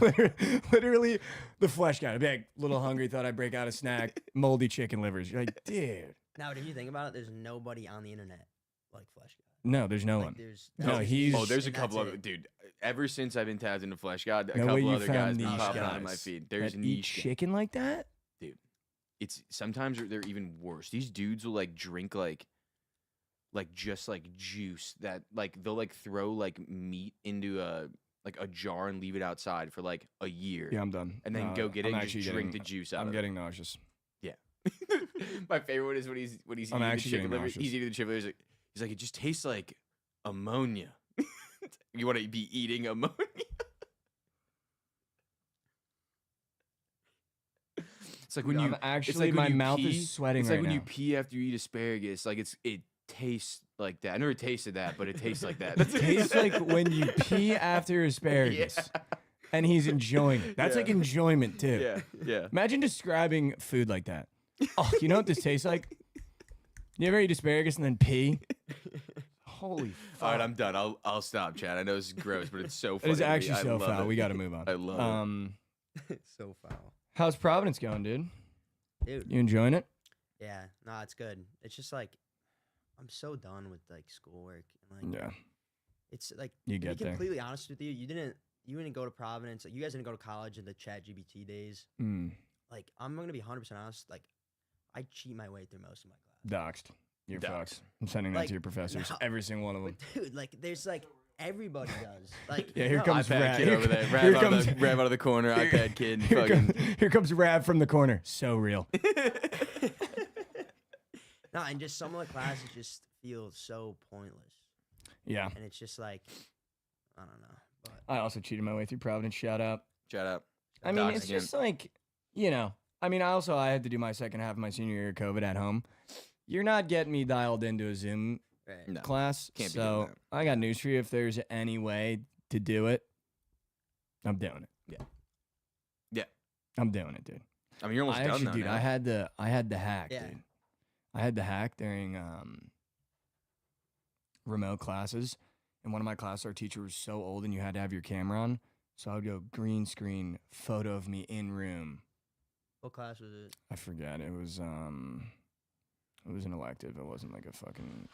Literally, the flesh guy. I'd be like, little hungry, thought I'd break out a snack. Moldy chicken livers. You're like, dude. Now, if you think about it, there's nobody on the internet like Flesh God. No, there's no Like, one. there's No, that's he's- it. Oh, there's a And couple that's of it. dude. Ever since I've been tagged into Flesh God, a No way couple you other found guys been niche popping out of guys my feed. There's that eat niche guys. chicken like that? It's sometimes they're even worse. These dudes will like drink like just like juice that like they'll like throw like meat into a jar and leave it outside for like a year. Yeah, I'm done. And then go get it I'm and actually just drink the getting- juice out I'm of getting nauseous. it. My favorite one is when he's I'm eating the actually chicken getting liver. nauseous. He's eating the chicken liver. He's like, it just tastes like ammonia. You want to be eating ammonia? It's like when Dude, you I'm actually, it's like when my you mouth pee, is sweating It's right like when now. you pee after you eat asparagus. Like it tastes like that. I never tasted that, but it tastes like that. It tastes like when you pee after asparagus. Yeah. And he's enjoying it. That's like Yeah. enjoyment too. Yeah, yeah. Imagine describing food like that. Oh, you know what this tastes like? You ever eat asparagus and then pee? Holy fuck. All right, I'm done. I'll stop, Chad. I know this is gross, but it's so It funny. is to me. actually I so love foul. it. We got to move on. I love it. So foul. How's Providence going, dude? Dude. You enjoying it? Yeah. No, it's good. It's just like I'm so done with like schoolwork and like Yeah. it's like You to be get there. completely honest with you, you didn't go to Providence. Like you guys didn't go to college in the ChatGPT days. Mm. Like I'm gonna be 100% honest. Like I cheat my way through most of my class. Doxed. You're Doxed. fucked. I'm sending that Like, to your professors. no. Every single one of them. But dude, like there's like everybody does. Like Yeah, here no, comes iPad Rad. kid Here over co- there. here Rab comes- out of the corner. Here- iPad kid. Here Fucking. here comes Rav from the corner. So real. No, and just some of the classes just feel so pointless, Yeah. and it's just like I don't know. But I also cheated my way through Providence. Shout out. Shout out. I mean, Doxed it's again. just like, you know, I mean, I had to do my second half of my senior year of COVID at home. You're not getting me dialed into a Zoom right. No. class. Can't be doing so that. I got news for you. If there's any way to do it, I'm doing it. Yeah. Yeah. I'm doing it, dude. I mean, you're almost I done actually, though. dude, now. I had the hack, Yeah. dude. I had the hack during remote classes. In one of my classes, our teacher was so old and you had to have your camera on. So I would go green screen photo of me in room. What class was it? I forget. It was an elective. It wasn't like a fucking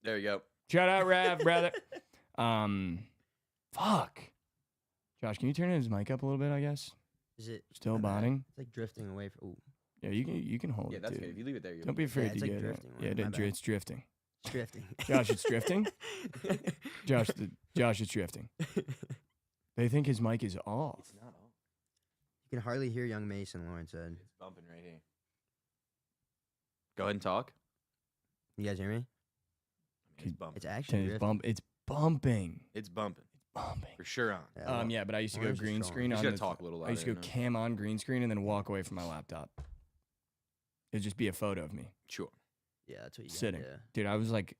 There you go. shout out Rav, brother. Fuck. Josh, can you turn his mic up a little bit, I guess? Is it Still my bad. botting? It's like drifting away from. Ooh, Yeah, you can hold Yeah, it, that's dude. good. If you leave it there, you're Don't be afraid it's to like get it. drifting, Yeah, my bad. it's drifting. it's drifting. Josh, it's drifting? Josh, it's drifting. They think his mic is off. It's not all. You can hardly hear young Mason, Lauren said. It's bumping right here. Go ahead and talk. You guys hear me? It's bumping. It's actually It's drifting. it's bumping. It's bumping. Bumping. For sure on. well, Yeah, but I used to go Orange is green strong. screen You on just the gotta talk a little louder. I used to go cam on green screen and then walk away from my laptop. It'd just be a photo of me Sure. Yeah, that's what you sitting. Got, yeah. Dude, I was like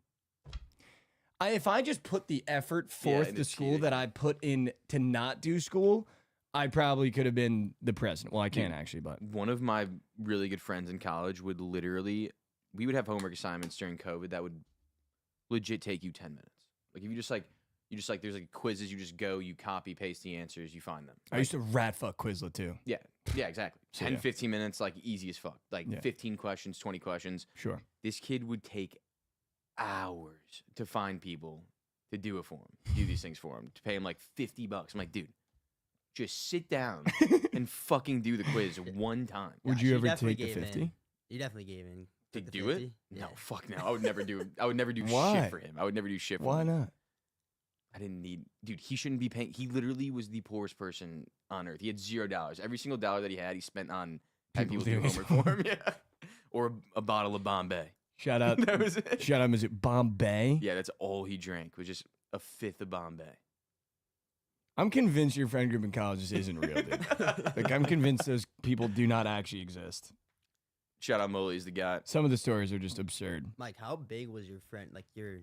if I just put the effort forth into to school cheating. that I put in to not do school, I probably could have been the president. Well, I can't actually, but One of my really good friends in college would literally, we would have homework assignments during COVID that would legit take you 10 minutes. Like if you just like, there's like quizzes, you just go, you copy, paste the answers, you find them. I used to rat fuck Quizlet too. Yeah, exactly. So, 10, yeah. 15 minutes, like easy as fuck. Like Yeah. 15 questions, 20 questions. Sure. This kid would take hours to find people to do it for him, do these things for him, to pay him like $50. I'm like, dude, just sit down and fucking do the quiz one time. Would Gosh, you ever definitely take the gave 50? in. You definitely gave in. To Took the do it? 50? Yeah. No, fuck no. I would never do. I would never do Why? shit for him. I would never do shit for Why him. not? I didn't need. Dude, he shouldn't be paying. He literally was the poorest person on earth. He had $0. Every single dollar that he had, he spent on having People people do doing homework for him. Yeah, or a bottle of Bombay. Shout out. That was it. Shout out. Is it Bombay? Yeah, that's all he drank was just a fifth of Bombay. I'm convinced your friend group in college just isn't real, dude. Like I'm convinced those people do not actually exist. Shout out Molly's the guy. Some of the stories are just absurd. Mike, how big was your friend? Like your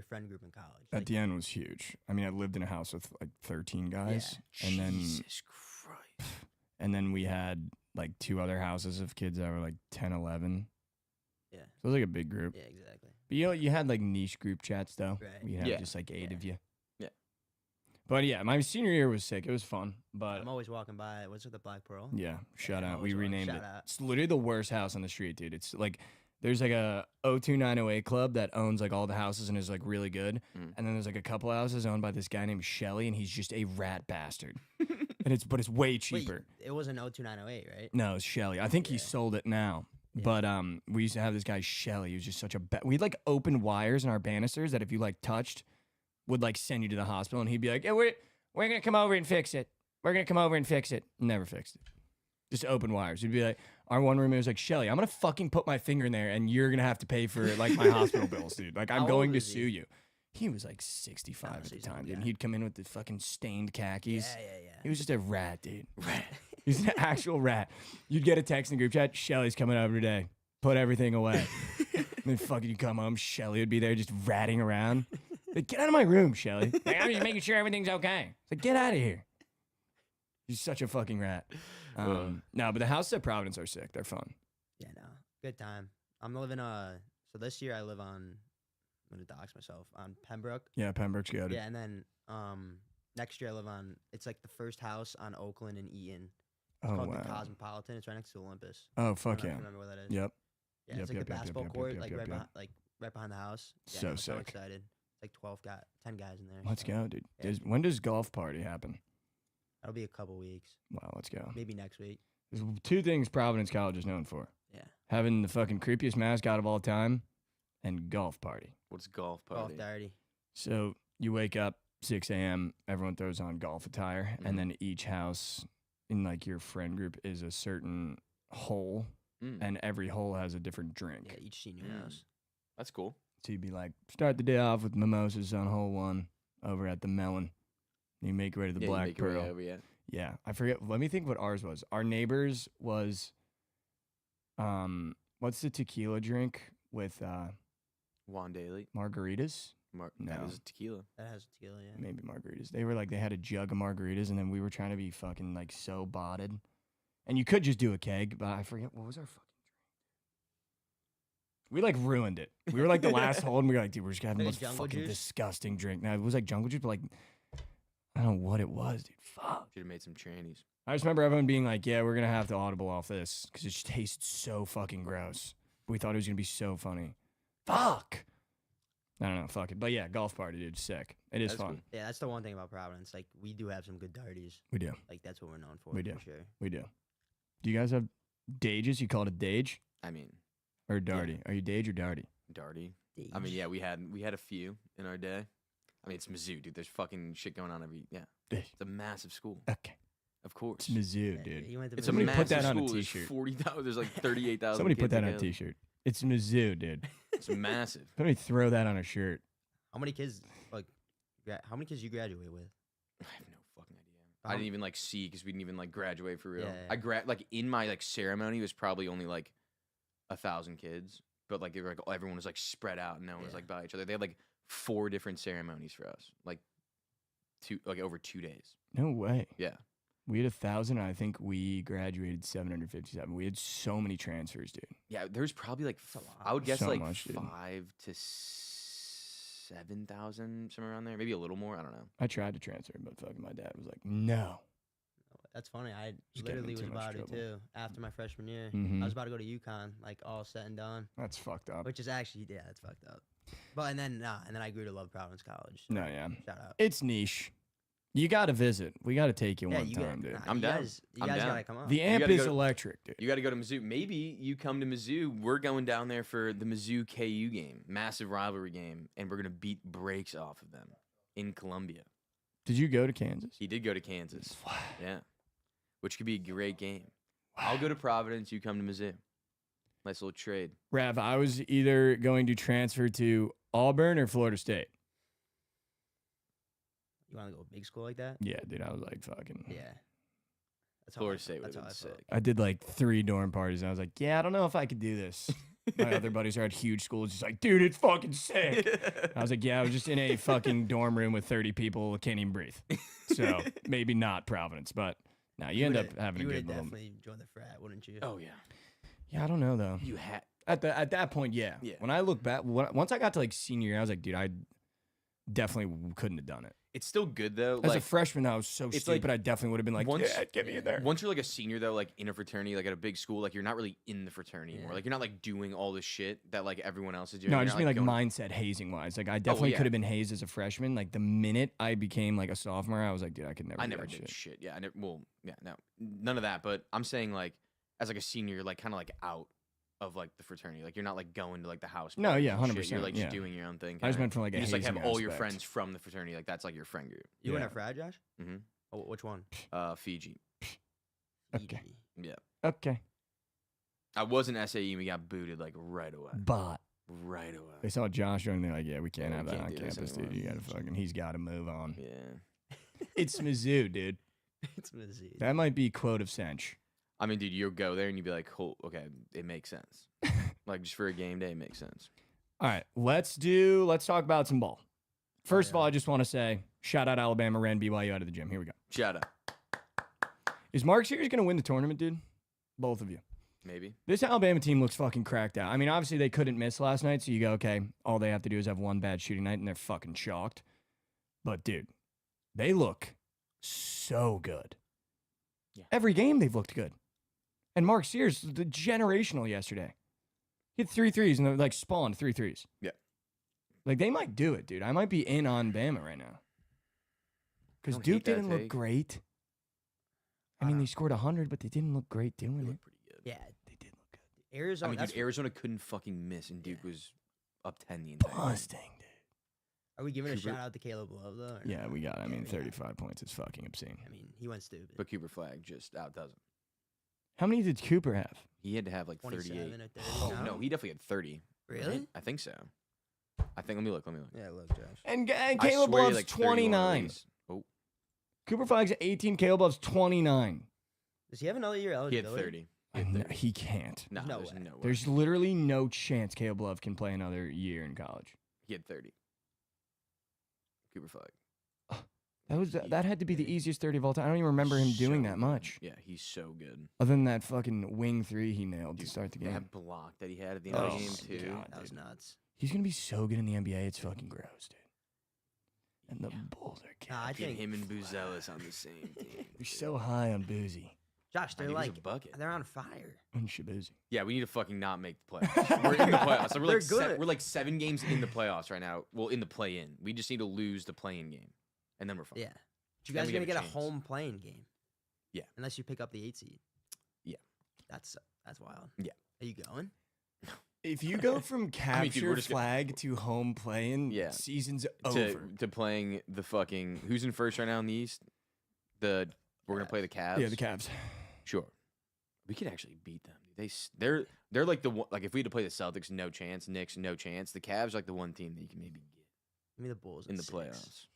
friend group in college? At Like, the end was huge. I mean, I lived in a house with like 13 guys, and Jesus Christ. then we had like 2 other houses of kids that were like 10, 11. Yeah. So it was like a big group. Yeah, exactly. But you had like niche group chats though. Right. We had Yeah. just like 8 of you. Yeah. But yeah, my senior year was sick. It was fun. But I'm always walking by. What's it, the Black Pearl? yeah, shout I'm out. We always walking- renamed shout it. out. It's literally the worst house on the street, dude. It's like there's like a 02908 club that owns like all the houses and is like really good. Mm. And then there's like a couple houses owned by this guy named Shelly, and he's just a rat bastard. and it's way Wait, cheaper. it was an 02908, right? No, it's Shelly. I think he Yeah. sold it now. Yeah. But we used to have this guy Shelly. He was just such a we'd like open wires in our banisters that if you like touched would like send you to the hospital, and he'd be like, "Yeah, we're gonna come over and fix it. We're gonna come over and fix it." Never fixed it. Just open wires. He'd be like, our one roommate was like, "Shelly, I'm gonna fucking put my finger in there, and you're gonna have to pay for like my hospital bills, dude. Like I'm How going old to is he? sue you." He was like 65 at so the he's an time, old dude. And guy. he'd come in with the fucking stained khakis. Yeah. He was just a rat, dude. Rat. He's an actual rat. You'd get a text in the group chat, Shelly's coming over today. Put everything away. And then fucking you come home, Shelly would be there just ratting around. Like, get out of my room, Shelly. Like, I'm just making sure everything's okay. It's like, get out of here. He's such a fucking rat. No, but the houses at Providence are sick. They're fun. Yeah, no. Good time. I'm living so this year I live on, I'm gonna dox myself, on Pembroke. Yeah, Pembroke's good. Yeah, and then next year I live on, it's like the first house on Oakland and Eaton. It's Oh, called the wow. Cosmopolitan. It's right next to Olympus. Oh, I fuck don't know if yeah. you remember where that is. Yep. Yeah, Yep, it's like yep, the yep, basketball yep, court, yep, like yep, right yep. behind, like right behind the house. Yeah, So no, I'm so sick. excited. It's like 10 guys in there. Let's so go, dude. Yeah. When does golf party happen? That'll be a couple weeks, Wow, let's go. maybe next week. There's 2 things Providence College is known for. Yeah. Having the fucking creepiest mascot of all time and golf party. What's golf Golf party? dirty. So you wake up 6 a.m., everyone throws on golf attire, Mhm. and then each house in like your friend group is a certain hole, Mm, and every hole has a different drink. Yeah, each senior Mm. house. that's cool. So you'd be like, start the day off with mimosas on hole 1 over at the Melon. You make your way to the Yeah, you Black make your way Pearl. over, yeah. Yeah, I forget. Let me think what ours was. Our neighbors was, what's the tequila drink with Juan Daly. margaritas? That No. was tequila. That has tequila, yeah. Maybe margaritas. They were like, they had a jug of margaritas, and then we were trying to be fucking like so botted. And you could just do a keg, but I forget what was our fucking drink. We like ruined it. We were like the last hole, and we were like, dude, we're just gonna have the Like most jungle fucking juice? disgusting drink. Now it was like jungle juice, but like I don't know what it was, dude. Fuck. Should have made some trannies. I just remember everyone being like, yeah, we're gonna have to audible off this because it just tasted so fucking gross. We thought it was gonna be so funny. Fuck. I don't know, fuck it. But yeah, golf party, dude, sick. It is That's fun. cool. Yeah, that's the one thing about Providence. Like, we do have some good darties. We do. Like, that's what we're known for. We do. For sure. We do. Do you guys have dages? You call it a dage I mean, or darty? Are you dage or darty? Darty. I mean, yeah, we had a few in our day. I mean, it's Mizzou, dude. There's fucking shit going on yeah. Dage. It's a massive school. Okay. Of course. It's Mizzou, Yeah, dude. he went to It's Somebody a Mizzou. put massive that on a school. There's t-shirt. 40,000. There's like 38,000. Somebody put kids that on a together. t-shirt. It's Mizzou, dude. It's massive. Somebody throw that on a shirt. How many kids, like, how many kids you graduate with? I have no fucking idea. I didn't even like see because we didn't even like graduate for real. Yeah, yeah. I like in my like ceremony was probably only like 1,000 kids, but like they were like everyone was like spread out and no one was Yeah. like by each other. They had like 4 different ceremonies for us, like over 2 days. No way. Yeah. We had 1,000. I think we graduated 757. We had so many transfers, dude. Yeah, there's probably like a lot. I would guess So like much, dude. 5 to 7,000 somewhere around there, maybe a little more. I don't know. I tried to transfer, but fucking my dad was like, no. That's funny. I Just getting literally in was too much about it trouble. too. After my freshman year, Mhm. I was about to go to UConn, like all said and done, That's fucked up. which is actually that's fucked up. But and then I grew to love Providence College. No, yeah. Shout out. It's niche. You got to visit. We got to take you Yeah, one you time, got, dude. I'm you down. Guys, you I'm guys down. gotta come up. The amp gotta is go to- electric, dude. You got to go to Mizzou. Maybe you come to Mizzou. We're going down there for the Mizzou KU game, massive rivalry game, and we're gonna beat breaks off of them in Columbia. Did you go to Kansas? He did go to Kansas. Yeah, which could be a great game. I'll go to Providence. You come to Mizzou. Nice little trade. Rav, I was either going to transfer to Auburn or Florida State. You want to go big school like that? Yeah, dude, I was like fucking. Yeah. That's how Florida I- State would that's have how been I felt. sick. I did like 3 dorm parties, and I was like, yeah, I don't know if I could do this. My other buddies are at huge schools, just like, dude, it's fucking sick. I was like, yeah, I was just in a fucking dorm room with 30 people, can't even breathe. So maybe not Providence, but no, you end up having a You good would little. definitely join the frat, wouldn't you? Oh yeah, Yeah, I don't know though. you had. At that point, yeah. Yeah. When I look back, once I got to like senior year, I was like, dude, I definitely couldn't have done it. It's still good though. As a Like freshman, I was so it's stupid. like I definitely would have been like, once- yeah, get me in there. once you're like a senior though, like in a fraternity, like at a big school, like you're not really in the fraternity anymore. Yeah. Like you're not like doing all the shit that like everyone else is doing. No, I You're just not, mean like going- mindset hazing wise. Like I definitely yeah. could have been hazed as a freshman. Like the minute I became like a sophomore, I was like, dude, I could never. I do never that did shit. shit. Yeah, I never. Well, yeah, no, none of that. But I'm saying like as like a senior, you're like kind of like out of like the fraternity. Like you're not like going to like the house. No, parties yeah, and shit. 100%, You're like yeah. just doing your own thing. I just kinda. meant from like a You just like have hazing all your aspect. friends from the fraternity. Like that's like your friend group. You in Yeah. a frat, Josh? Mm-hmm. Oh, which one? Fiji. Okay. Fiji. Yeah, Okay, I was in SAE and we got booted like right away. but Right away. they saw Josh and they're like, yeah, we can't Yeah, have we that can't on do this campus, dude. anymore. You gotta fucking, he's got to move on. Yeah. It's Mizzou, dude. It's Mizzou. That might be quote of Sench. I mean, dude, you'll go there and you'd be like, oh, okay, it makes sense. Like just for a game day, it makes sense. All right, let's talk about some ball. First of all, I just want to say, shout out Alabama, ran BYU out of the gym. Here we go. Shout out. Is Mark Sears going to win the tournament, dude? Both of you. Maybe. This Alabama team looks fucking cracked out. I mean, obviously they couldn't miss last night, so you go, okay, all they have to do is have one bad shooting night, and they're fucking chalked. But, dude, they look so good. Yeah. Every game they've looked good. And Mark Sears, the generational yesterday. He had 3 threes, and they're like spawned 3 threes. Yeah. Like, they might do it, dude. I might be in on Bama right now. Because don't Duke hate that didn't look take. great. I mean, they scored 100, but they didn't look great They doing it. look pretty good. Yeah, They did look good. I Arizona. mean, that's dude, Arizona couldn't fucking miss, and Duke was up 10 the entire game. Busting, dude. Are we giving a Cooper- shout out to Caleb Love though? or Yeah, no? we got. I Yeah, mean, we got- 35 points is fucking obscene. I mean, he went stupid. But Cooper Flag just outdoes him. How many did Cooper have? He had to have like 27 38. or 30. Oh, no, he definitely had 30. right? Really? I think so. Let me look. Yeah, look, Josh. And I Caleb swear he had, Love's like 31 at 29. least. Oh, Cooper Flag's 18. Caleb Love's 29. Does he have another year he had eligibility? 30. He had No, 30. he can't. No, No there's way. no way. There's literally no chance Caleb Love can play another year in college. He had 30. Cooper Flag. That had to be the easiest 30 of all time. I don't even remember him doing So that good. much. Yeah, he's so good. Other than that fucking wing 3 he nailed Dude, to start the game. That block that he had at the end of Oh the game, my too. God. That was dude. nuts. He's going to be so good in the NBA. It's fucking gross, dude. And the Yeah. Bulls are Nah, I killing. Get think him and Buzelis on the same team. You're dude. so high on boozy Josh, I they're mean, he's a like bucket. they're on fire. and Shabuzi. Yeah, we need to fucking not make the playoffs. We're in the playoffs. So we're like They're good. we're like 7 games in the playoffs right now. Well, in the play-in. We just need to lose the play-in game, and then we're fine. Yeah. You Then guys we are gonna get get a a chance. home playing game. Yeah. Unless you pick up the 8 seed. Yeah. That's wild. Yeah. Are you going? If you go from dude, capture we're just gonna- flag to home playing, Yeah. season's over. To playing the fucking who's in first right now in the East? We're gonna play the Cavs. Yeah, the Cavs. Sure. We could actually beat them. They're like the one, like if we had to play the Celtics, no chance. Knicks, no chance. The Cavs are like the one team that you can maybe get Give me the Bulls in at the 6. playoffs.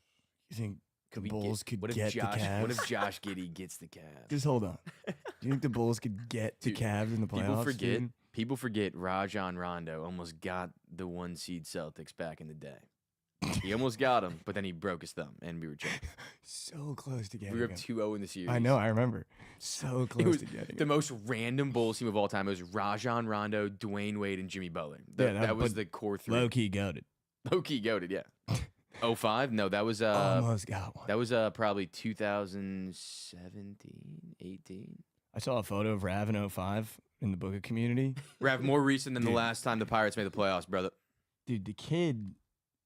You think the we Bulls could what if get Josh, the Cavs? What if Josh Giddey gets the Cavs? Just hold on. Do you think the Bulls could get the Dude, Cavs in the playoffs? People forget Rajon Rondo almost got the 1 seed Celtics back in the day. He almost got him, but then he broke his thumb, and we were choked. So close to getting We were up him. 2-0 in the series. I know, I remember. So It close was to getting the him. most random Bulls team of all time. It was Rajon Rondo, Dwayne Wade, and Jimmy Butler. Yeah, That was but the core three. Low-key goated. Low-key goated, yeah. 05? No, that was Almost got one. that was probably 2017, 18. I saw a photo of Rav in 05 in the Bookit community. Rav, more recent than the Dude. last time the Pirates made the playoffs, brother. Dude, the kid,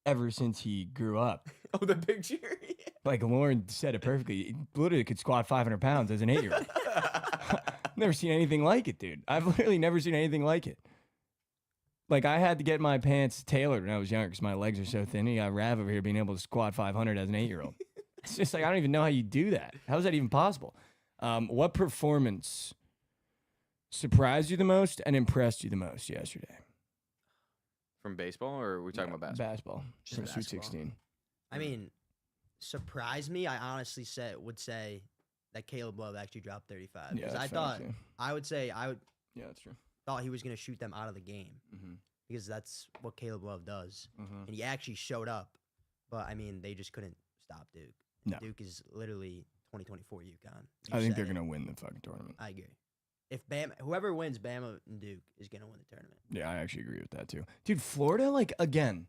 ever since he grew up, Oh, the picture. like Lauren said it perfectly, he literally could squat 500 pounds as an 8-year-old. Never seen anything like it, dude. I've literally never seen anything like it. Like, I had to get my pants tailored when I was younger because my legs are so thin. You got Rav over here being able to squat 500 as an 8-year-old. It's just like, I don't even know how you do that. How is that even possible? What performance surprised you the most and impressed you the most yesterday? From baseball, or are we talking about basketball? Basketball. Just From Sweet basketball. 16. I mean, surprise me. I honestly would say that Caleb Love actually dropped 35. Yeah, Because that's I fair, thought too. I Yeah, that's true. thought he was gonna shoot them out of the game Mm-hmm. because that's what Caleb Love does, Mm-hmm. and he actually showed up. But I mean, they just couldn't stop Duke. No. Duke is literally 2024 UConn. I You think said they're it. going to win the fucking tournament. I agree. If whoever wins Bama and Duke is gonna win the tournament. Yeah, I actually agree with that too. Dude, Florida, like, again,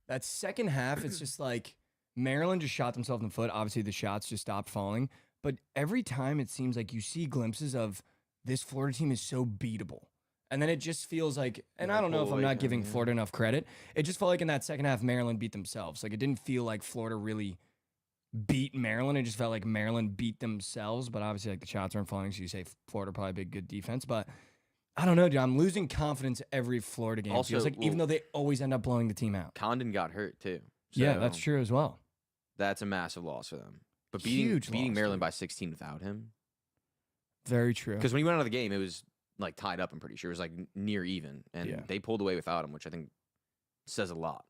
that second half, it's just like Maryland just shot themselves in the foot. Obviously, the shots just stopped falling. But every time it seems like you see glimpses of this Florida team is so beatable. And then it just feels like, and Yeah, I don't know pull if I'm away not from giving it, yeah. Florida enough credit. It just felt like in that second half, Maryland beat themselves. Like, it didn't feel like Florida really beat Maryland. It just felt like Maryland beat themselves. But obviously, like, the shots aren't falling, so you say Florida probably big good defense. But I don't know, dude. I'm losing confidence every Florida game. Also, Feels like, even though well- they always end up blowing the team out. Condon got hurt too. Yeah, that's So true as well. That's a massive loss for them. But Huge beating loss, Maryland dude. by 16 without him, Very true. because when he went out of the game, it was like tied up. I'm pretty sure it was like near even, and Yeah. they pulled away without him, which I think says a lot.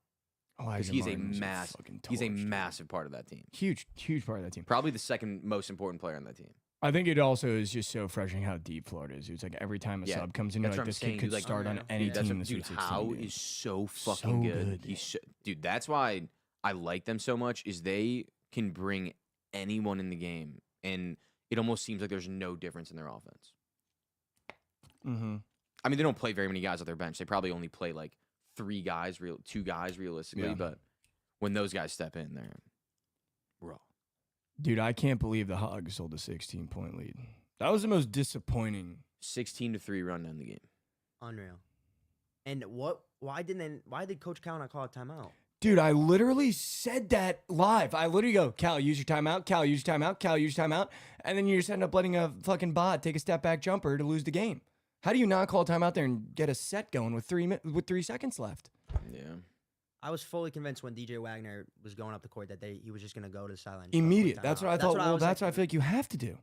Because Elijah he's a Martin was massive, fucking he's a torch, dude. massive part of that team. Huge part of that team. Probably the second most important player on that team. I think it also is just so refreshing how deep Florida is. It's like every time a Yeah, sub comes in, you're that's like, what I'm this saying, kid dude, could like, start on unreal. any Yeah. That's team in what, the dude. Sweet 16. How dude. is so fucking good. dude. Dude, that's why I like them so much. Is they can bring anyone in the game, and it almost seems like there's no difference in their offense. Mm-hmm. I mean, they don't play very many guys on their bench. They probably only play like two guys realistically. Yeah. But when those guys step in, they're raw. Dude, I can't believe the Hogs sold a 16-point lead. That was the most disappointing. 16-3 run down the game. Unreal. And why did Coach Cal not call a timeout? Dude, I literally said that live. I literally go, Cal, use your timeout. Cal, use your timeout. Cal, use your timeout. And then you just end up letting a fucking bot take a step back jumper to lose the game. How do you not call a timeout there and get a set going with 3 seconds left? Yeah. I was fully convinced when DJ Wagner was going up the court that he was just going to go to the sideline. Immediate. That's what I thought. Well, was that's like, what I feel like you have to do.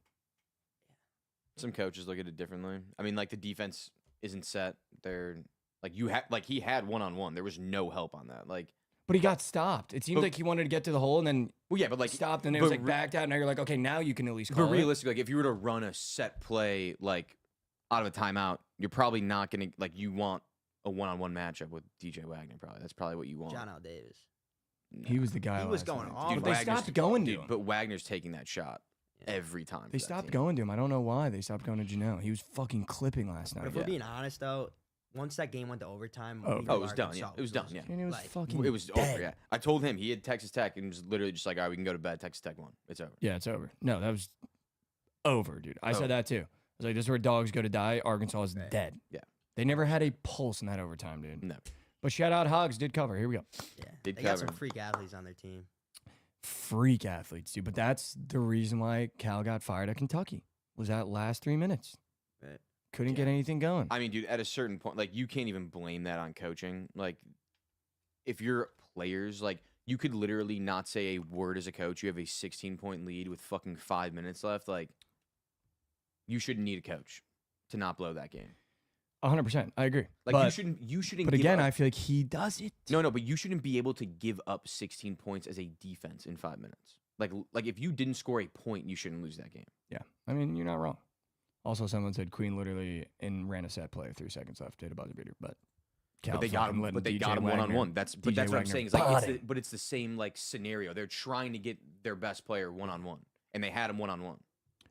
Some coaches look at it differently. I mean, like the defense isn't set. They're like he had 1-on-1. There was no help on that. Like, But he got stopped. It seemed But- like he wanted to get to the hole and then well, yeah, but like stopped, and it but was like re- backed out. And now you're like, okay, now you can at least But call it. realistically, like if you were to run a set play like out of a timeout, you're probably not gonna like you want a 1-on-1 matchup with DJ Wagner. Probably that's probably what you want. John L. Davis. He was the guy. He was last going night. off. But Dude, they Wagner's- stopped going to Dude, him. but Wagner's taking that shot Yeah. every time. They for that stopped team. going to him. I don't know why they stopped going to Janelle. He was fucking clipping last But night. if we're being honest, though, once that game went to overtime, Oh. we knew Oh, it was done. Arkansas Yeah, it was done. Yeah, And it was like, fucking. it was dead. over. Yeah, I told him he had Texas Tech and was literally just like, all right, we can go to bed. Texas Tech won. It's over. Yeah, it's over. No, that was over, dude. I Over. said that too. I was like, this is where dogs go to die. Arkansas is Right. dead. Yeah. They never had a pulse in that overtime, dude. No, But shout out Hogs did cover. Here we go. Yeah, Did they got some cover. freak athletes on their team. Freak athletes, dude. But that's the reason why Cal got fired at Kentucky. Was that last 3 minutes. Right. Couldn't get anything going. I mean, dude, at a certain point, like you can't even blame that on coaching. Like, if you're players, like you could literally not say a word as a coach. You have a 16-point lead with fucking 5 minutes left. Like, you shouldn't need a coach to not blow that game. 100%. I agree. Like but, you shouldn't. You shouldn't. but give again, up- I feel like he does it. no, but you shouldn't be able to give up 16 points as a defense in 5 minutes. Like if you didn't score a point, you shouldn't lose that game. Yeah. I mean, you're not wrong. Also, someone said Queen literally ran a set play with 3 seconds left, did a buzzer beater, but Cal But they got fucking him. letting But they DJ got him Wagner- one-on-one. That's DJ what I'm Wagner saying. It's like body. but it's the same like scenario. They're trying to get their best player one-on-one, and they had him one-on-one.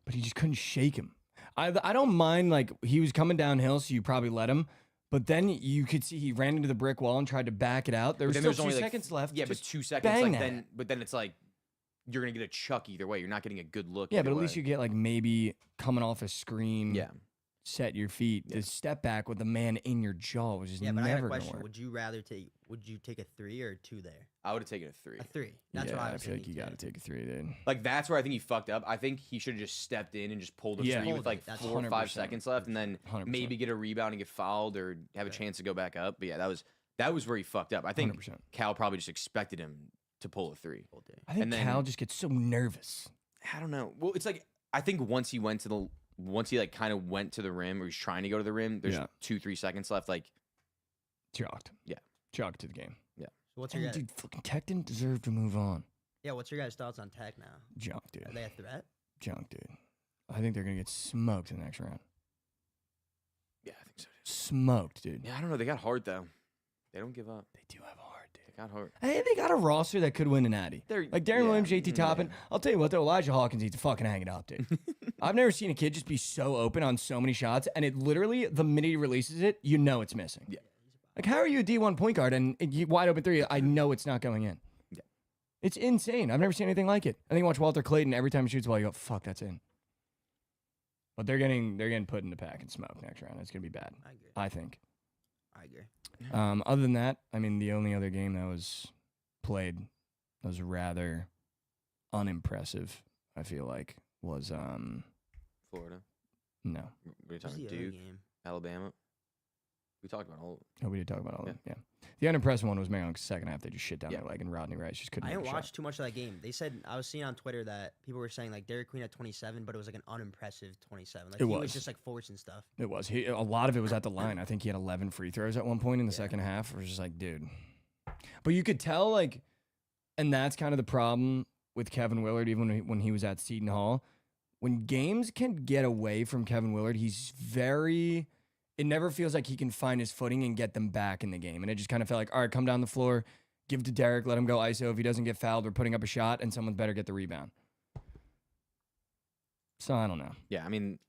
But he just couldn't shake him. I don't mind, like, he was coming downhill, so you probably let him. But then you could see he ran into the brick wall and tried to back it out. There was But then still there's only 2 like, seconds left. Yeah, but Just 2 seconds. bang Like that. but then it's like you're gonna get a chuck either way. You're not getting a good look. Yeah, either but at least way. you get, like, maybe coming off a screen. Yeah. Set your feet. The step back with the man in your jaw was just Yeah, but I got a never going to question. work. Would you take a 3 or a 2 there? I would have taken a 3. A 3. That's yeah, what I I was feel like thinking, you got to too. take a 3, dude. Like that's where I think he fucked up. I think he should have just stepped in and just pulled a Yeah. 3 Pulled with like it, that's 4 or 5 100%. seconds left, and then 100%. maybe get a rebound and get fouled or have a chance to go back up. But yeah, that was where he fucked up. I think 100%. Cal probably just expected him to pull a 3. I think And then- Cal just gets so nervous. I don't know. Well, it's like I think once he like kind of went to the rim or he's trying to go to the rim, there's Yeah. 2-3 seconds left. Like Chalked. Yeah. Chalked to the game. So what's your And guys? dude, fucking Tech didn't deserve to move on. Yeah, what's your guys' thoughts on Tech now? Junk, dude. Are they a threat? Junk, dude. I think they're going to get smoked in the next round. yeah, I think so. Smoked, dude. Yeah, I don't know. They got hard though. They don't give up. They do have hard, dude. They got hard. Hey, they got a roster that could win an Addy. They're Like Darren yeah, Williams, JT mm, Toppin. yeah. I'll tell you what, though, Elijah Hawkins needs to fucking hang it up, dude. I've never seen a kid just be so open on so many shots, and it literally, the minute he releases it, you know it's missing. Yeah. Like, how are you a D1 point guard and you wide open 3? I know it's not going in. Yeah. It's insane. I've never seen anything like it. I think watch Walter Clayton every time he shoots a ball, you go, fuck, that's in. But they're getting put in the pack and smoke next round. It's gonna be bad. I agree. I think. I agree. Other than that, I mean, the only other game that was played that was rather unimpressive, I feel like, was Florida. no. We're What's talking the other Duke, game? Alabama. We talked about all. Oh, we did talk about all Yeah. that. Yeah. The unimpressive one was Maryland's second half. They just shit down Yeah. their leg, and Rodney Rice just couldn't I make didn't a watch shot. too much of that game. They said I was seeing on Twitter that people were saying like Derek Queen at 27, but it was like an unimpressive 27. Like It he was. was just like forcing stuff. It was. A lot of it was at the line. I think he had 11 free throws at one point in the second half. It was just like, dude. But you could tell, like, and that's kind of the problem with Kevin Willard, even when he was at Seton Hall. When games can get away from Kevin Willard, it never feels like he can find his footing and get them back in the game. And it just kind of felt like, all right, come down the floor, give it to Derek, let him go ISO. If he doesn't get fouled, we're putting up a shot, and someone better get the rebound. So I don't know. Yeah, I mean,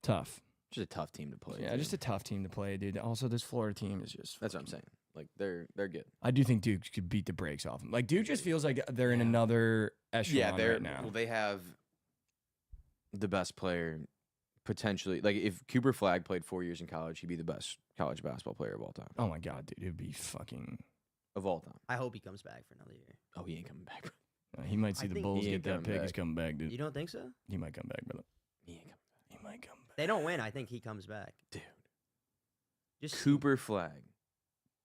Tough. just a tough team to play. Yeah, too. just a tough team to play, dude. Also, this Florida team is just. That's what I'm saying. Like they're good. I do think Duke could beat the brakes off them. Like Duke just feels like they're in another echelon Yeah, they're right now. well. They have the best player potentially. Like if Cooper Flagg played 4 years in college, he'd be the best college basketball player of all time. Oh my god, dude, it'd be fucking. Of all time. I hope he comes back for another year. Oh, he ain't coming back. He might see I the think Bulls he get ain't that coming pick. He's back. coming back, dude. You don't think so? He might come back, brother. He ain't coming back, He might come back. They don't win. I think he comes back. dude. Just Cooper Flagg.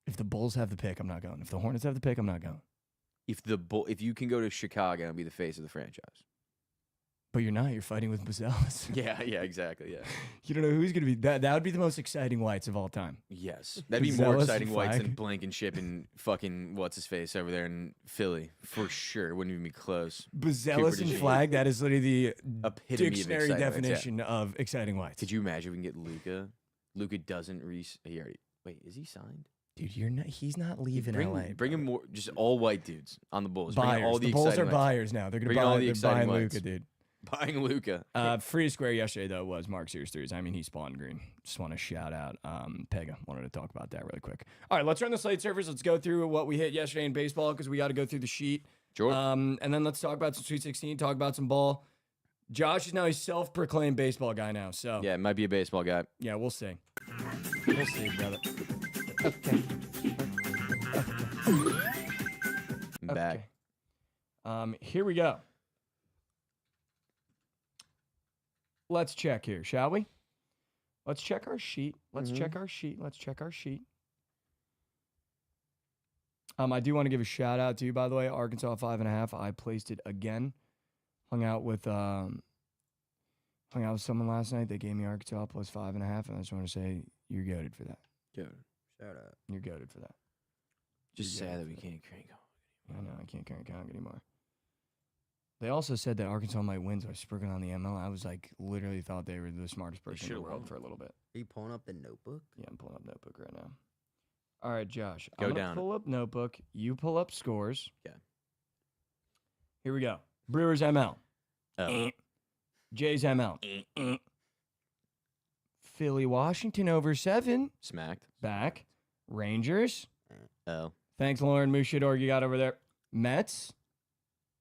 If the Bulls have the pick, I'm not going. If the Hornets have the pick, I'm not going. If you can go to Chicago and be the face of the franchise. But you're not. You're fighting with Bazelis. Yeah, exactly. Yeah. You don't know who's gonna be. That would be the most exciting whites of all time. Yes, that'd be more Zealous exciting and whites Flagg. than Blankenship and fucking what's his face over there in Philly for sure. Wouldn't even be close. Bazelis and DeJean. Flag. That is literally the Epitome of dictionary exciting whites, yeah. definition of exciting whites. Could you imagine if we can get Luca? Luca doesn't he already wait? Is he signed? Dude, you're not. He's not leaving bring, LA. Bring him more, just all white dudes on the Bulls. Bring Buyers. all the the Bulls are exciting whites. buyers now. They're gonna Bring all buy. the They're exciting buying whites. Luca, dude. Buying Luca. Free to square yesterday though was Mark Sears threes. I mean, he spawned green. Just want to shout out Pega. Wanted to talk about that really quick. All right, let's run the slate servers. Let's go through what we hit yesterday in baseball because we got to go through the sheet. Sure. And then let's talk about some Sweet 16. Talk about some ball. Josh is now a self-proclaimed baseball guy now. So Yeah, it might be a baseball guy. yeah, we'll see. We'll see, brother. Okay. I'm back. Okay. Here we go. Let's check here, shall we? Let's check our sheet. Let's check our sheet. Let's check our sheet. I do want to give a shout out to you, by the way. Arkansas 5.5. I placed it again. Hung out with someone last night. They gave me Arkansas plus 5.5, and I just want to say you're goated for that. Dude, shout out. Mm-hmm. You're goated for that. just Yeah. sad that we can't crank on. I know I can't carry count anymore. They also said that Arkansas might win, so I sprinkling on the ML. I was like, literally thought they were the smartest person in the should've world won. for a little bit. Are you pulling up the notebook? Yeah, I'm pulling up notebook right now. All right, Josh. Go I'm gonna down it. pull up notebook. You pull up scores. Okay. Here we go. Brewers ML. Oh. Jays ML. Philly Washington over 7. Smacked. Back. Rangers. Oh. Thanks, Lauren Mushidor. You got over there. Mets.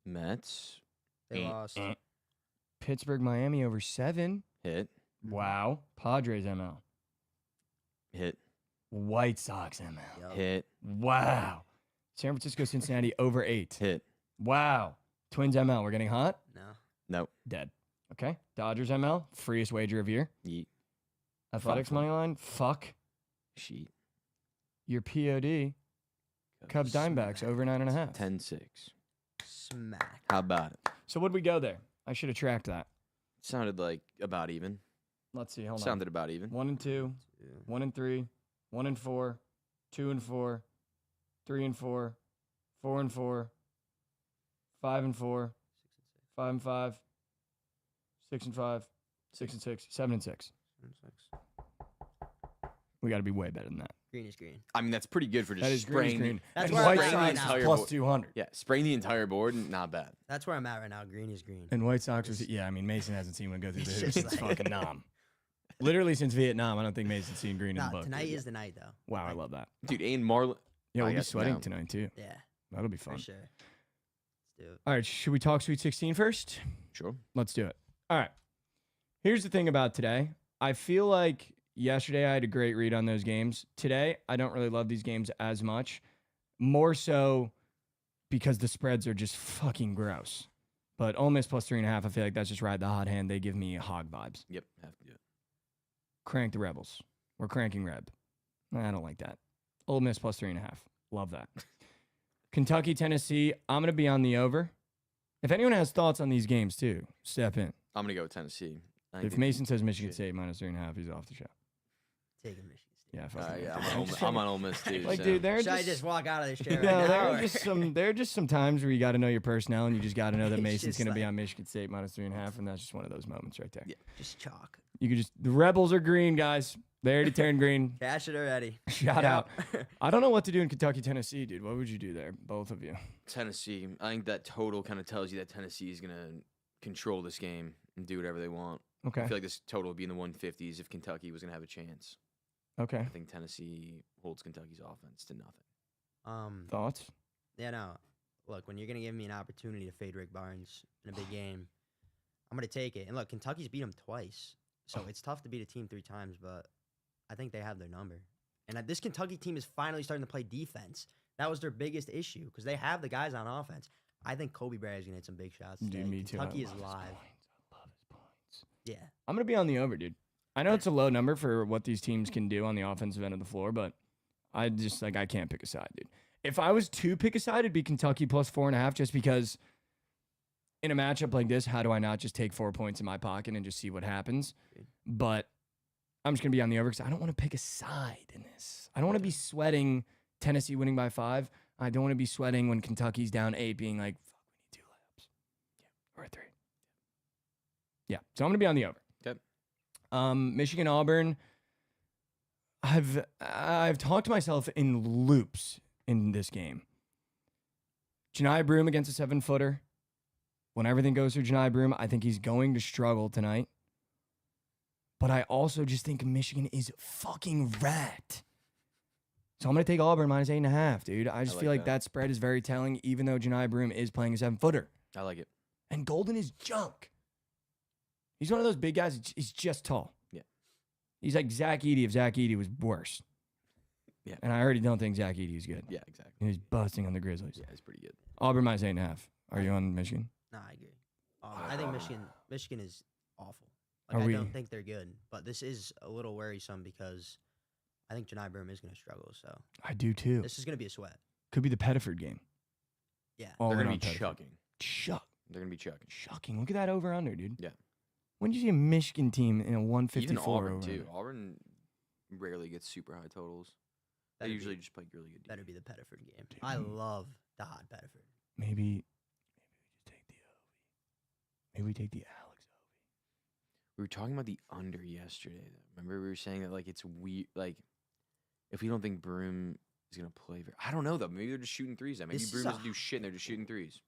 Mets. They lost. Pittsburgh Miami over 7. Hit. Wow. Padres ML. Hit. White Sox ML. Yup. Hit. Wow. San Francisco Cincinnati over 8. Hit. Wow. Twins ML. We're getting hot. No. Nope. Dead. Okay. Dodgers ML. Freest wager of year. Yeet. Athletics Fuck. money line. Fuck. Sheet. Your POD. Cubs Dimebacks over 9.5. 10-6. Smack. How about it? So what'd we go there? I should have tracked that. Sounded like about even. Let's see. Hold on. Sounded about even. 1 and 2. 1 and 3. 1 and 4. 2 and 4. 3 and 4. 4 and 4. 5 and 4. 5 and 5. 6 and 5. 6 and 6. 7 and 6. We got to be way better than that. Green is green. I mean, that's pretty good for just That is green. spraying. Green. That's And where White I'm at Sox right now. entire plus board. 200. Yeah, spraying the entire board, not bad. That's where I'm at right now. Green is green. And White Sox was, yeah, I mean, Mason hasn't seen one go through the It's hoops. just It's like- fucking nom. Literally since Vietnam, I don't think Mason's seen green in Nah, the book. tonight dude. is the night though. Wow, I love that. Dude, and Marlon. Yeah, I we'll be guess sweating no. tonight, too. Yeah, That'll be for fun. sure. Let's do it. All right, should we talk Sweet 16 first? Sure. Let's do it. All right. Here's the thing about today. I feel like yesterday I had a great read on those games. Today, I don't really love these games as much. More so because the spreads are just fucking gross. But Ole Miss plus 3.5, I feel like that's just ride the hot hand. They give me hog vibes. Yep, have to do it. Crank the Rebels. We're cranking Reb. I don't like that. Ole Miss plus 3.5. Love that. Kentucky, Tennessee. I'm going to be on the over. If anyone has thoughts on these games too, step in. I'm gonna go with Tennessee. I think If they- Mason says Michigan State minus 3.5, he's off the show. Taking Michigan State. Yeah, fuck it. yeah, I'm on Ole Miss too. Like, so. dude, there are Should I just, just walk out of this chair no, right there now? are just some. There are just some times where you got to know your personnel, and you just got to know that It's Mason's just going to be like- on Michigan State minus 3.5, and that's just one of those moments right there. Yeah. Just chalk. You could just the Rebels are green, guys. They already turned green. Cash it already. Shout Yep. out. I don't know what to do in Kentucky, Tennessee, dude. What would you do there, both of you? Tennessee. I think that total kind of tells you that Tennessee is gonna control this game and do whatever they want. Okay. I feel like this total would be in the 150s if Kentucky was gonna have a chance. Okay. I think Tennessee holds Kentucky's offense to nothing. Thoughts? Yeah, no. Look, when you're gonna give me an opportunity to fade Rick Barnes in a big game, I'm gonna take it. And look, Kentucky's beat him twice, so it's tough to beat a team 3 times. But I think they have their number. And this Kentucky team is finally starting to play defense. That was their biggest issue because they have the guys on offense. I think Kobe Bryant's gonna hit some big shots today. Dude, me too. I Kentucky is love his live. points. I love his points. Yeah. I'm gonna be on the over, dude. I know it's a low number for what these teams can do on the offensive end of the floor, but I just I can't pick a side, dude. If I was to pick a side, it'd be Kentucky plus 4.5, just because in a matchup like this, how do I not just take 4 points in my pocket and just see what happens? But I'm just gonna be on the over because I don't want to pick a side in this. I don't want to be sweating Tennessee winning by 5. I don't want to be sweating when Kentucky's down 8, being like, fuck, we need 2 layups. Yeah, or a 3. Yeah, so I'm gonna be on the over. Okay. Michigan Auburn. I've talked to myself in loops in this game. Janai Broom against a 7-footer. When everything goes through Janai Broom, I think he's going to struggle tonight. But I also just think Michigan is fucking rat. So I'm going to take Auburn minus 8.5, dude. I just like feel like that. that spread is very telling, even though Janai Broom is playing a 7-footer. I like it. And Golden is junk. He's one of those big guys. He's just tall. Yeah. He's like Zach Edey if Zach Edey was worse. Yeah. And I already don't think Zach Edey is good. Yeah, exactly. And he's busting on the Grizzlies. Yeah, it's pretty good. Auburn minus 8.5. Are you on Michigan? Nah, I agree. I think Michigan is awful. Like, Are I we- don't think they're good. But this is a little worrisome because I think Janai Broom is going to struggle. So I do too. this is going to be a sweat. Could be the Pettiford game. Yeah. All They're in gonna on be Pettiford. chucking. They're gonna be chucking. Shocking. Look at that over under, dude. Yeah. When did you see a Michigan team in a 154 Even Auburn over? too. Auburn rarely gets super high totals. They Better usually be, just play really good. better defense. be the Pettiford game. I Dude. love the hot Pettiford. Maybe we just take the Ovi. Maybe we take the Alex Ovi. We were talking about the under yesterday. Though. Remember we were saying that like it's weird. Like if we don't think Broom is going to play. I don't know, though. Maybe they're just shooting threes. Maybe This Broome is a- doesn't do shit and they're just shooting threes.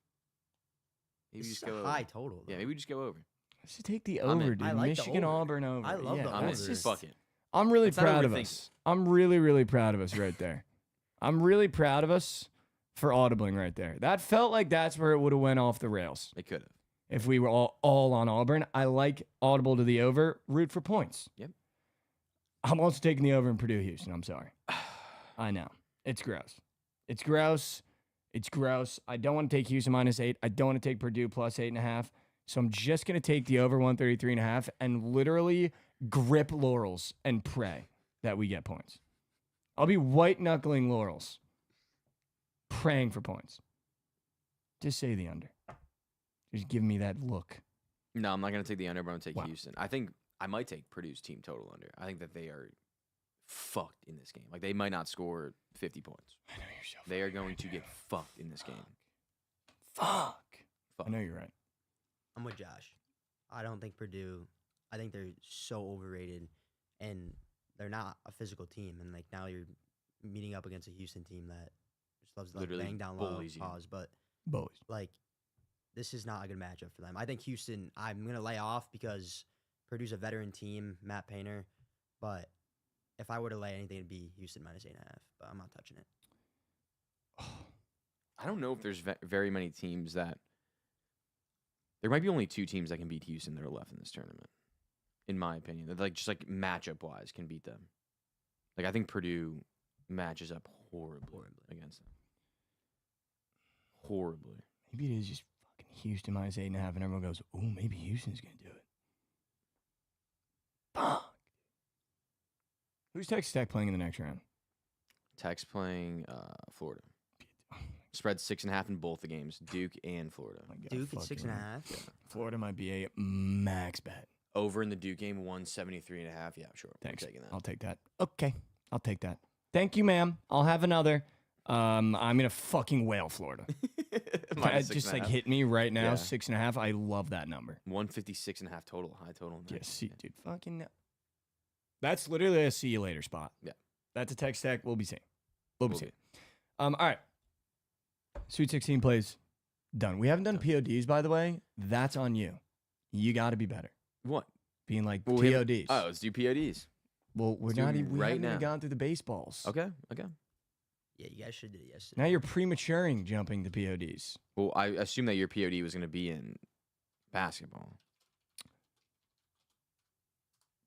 Maybe This just is go a over. high total. Yeah, though. maybe we just go over. Let's just take the I'm in. over, dude. I like the Michigan, over. Auburn over. I love yeah, the I'm in. that's over. just- Fuck it. I'm really Let's not proud of overthink us. I'm really, really proud of us right there. I'm really proud of us for audibling right there. That felt like that's where it would have went off the rails They could have. if we were all on Auburn. I like audible to the over, root for points. Yep. I'm also taking the over in Purdue Houston. I'm sorry. I know. It's gross. It's gross. It's gross. I don't want to take Houston -8. I don't want to take Purdue +8.5. So I'm just going to take the over 133.5 and literally grip laurels and pray that we get points. I'll be white knuckling laurels, praying for points. Just say the under. Just give me that look. No, I'm not going to take the under, but I'm going to take Wow. Houston. I think I might take Purdue's team total under. I think that they are fucked in this game. Like, they might not score 50 points. I know you're so. They are going to get fucked in this game. Fuck. Fuck. I know you're right. I'm with Josh. I don't think Purdue. I think they're so overrated, and they're not a physical team. And like now you're meeting up against a Houston team that just loves to like Literally bang down low, bullies you. pause. But Boys. like, this is not a good matchup for them. I think Houston. I'm gonna lay off because Purdue's a veteran team, Matt Painter. But if I were to lay anything, it'd be Houston -8.5. But I'm not touching it. I don't know if there's very many teams that. There might be only 2 teams that can beat Houston that are left in this tournament, in my opinion. That like just like matchup wise can beat them. Like I think Purdue matches up horribly against them. Horribly. Maybe it is just fucking Houston -8.5, and everyone goes, "Oh, maybe Houston's gonna do it." Fuck. Who's Texas Tech playing in the next round? Tech's playing Florida. Spread 6.5 in both the games, Duke and Florida. My God, Duke at fuck 6.5. yeah. Florida might be a max bet. Over in the Duke game, 173.5. Yeah, sure. I'm Thanks. taking that. I'll take that. Okay, I'll take that. Thank you, ma'am. I'll have another. I'm gonna fucking whale Florida. Minus It just 6.5. like hit me right now. Yeah. 6.5. I love that number. 156.5 total, high total. in that Yeah, game. see, dude, fucking. That's literally a see you later spot. Yeah. That's a Texas Tech. We'll be seeing. We'll be Will seeing. All right. Sweet 16 plays done. We haven't done PODs, by the way. That's on you. You got to be better. What? Being like Well, we haven't- PODs. Oh, let's do PODs. Well, we're let's do not them even. We right haven't even now. gone through the baseballs. Okay. Yeah, you guys should do it yesterday. Now you're prematuring jumping to PODs. Well, I assume that your POD was going to be in basketball.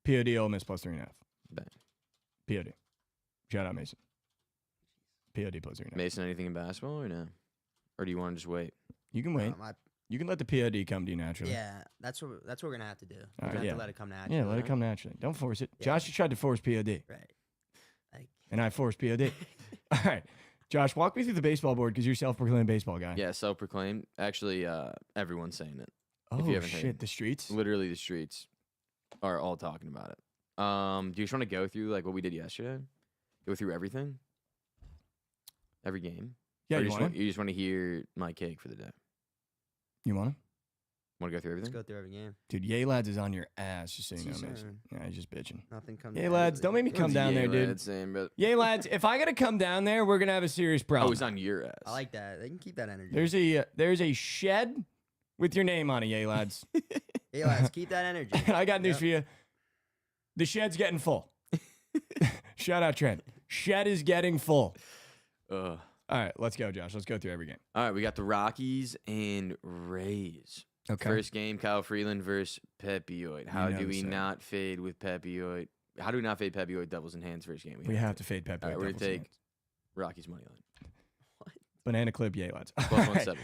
POD Ole Miss +3.5. Bet. POD. Shout out Mason. POD +3.5. Mason, anything in basketball or no? Or do you want to just wait? You can wait. You can let the POD come to you naturally. Yeah, that's what we're gonna have to do. We're right, gonna yeah. have to let it come naturally. Yeah, let it right? come naturally. Don't force it. Yeah. Josh, you tried to force POD, Right. Like, and I forced POD. All right. Josh, walk me through the baseball board because you're self-proclaimed baseball guy. Yeah, self-proclaimed. Actually, everyone's saying it. Oh, you haven't shit. heard. The streets? Literally, the streets are all talking about it. Do you just want to go through like what we did yesterday? Go through everything, every game. Yeah, Or you just want to? you just want to hear my cake for the day. You want to? Want to go through let's everything? go through every game. Dude, Yay Lads is on your ass, just so you know, He's, Mason. Yeah, he's just bitching. Nothing comes. Yay Lads, don't make me come down there, dude. Yay Lads, if I got to come down there, we're going to have a serious problem. Oh, it's on your ass. I like that. They can keep that energy. There's a shed with your name on it, Yay Lads. Hey, lads, keep that energy. And I got news Yep. for you. The shed's getting full. Shout out Trent. Shed is getting full. Ugh. All right, let's go, Josh. Let's go through every game. All right, we got the Rockies and Rays. Okay. First game, Kyle Freeland versus Pepioid. How know do the we same. not fade with Pepioid? How do we not fade Pepioid doubles in hands first game? We have to fade Pep. All right, we're going to take Rockies money line. Banana clip, Yay Lads. Plus All right. 170.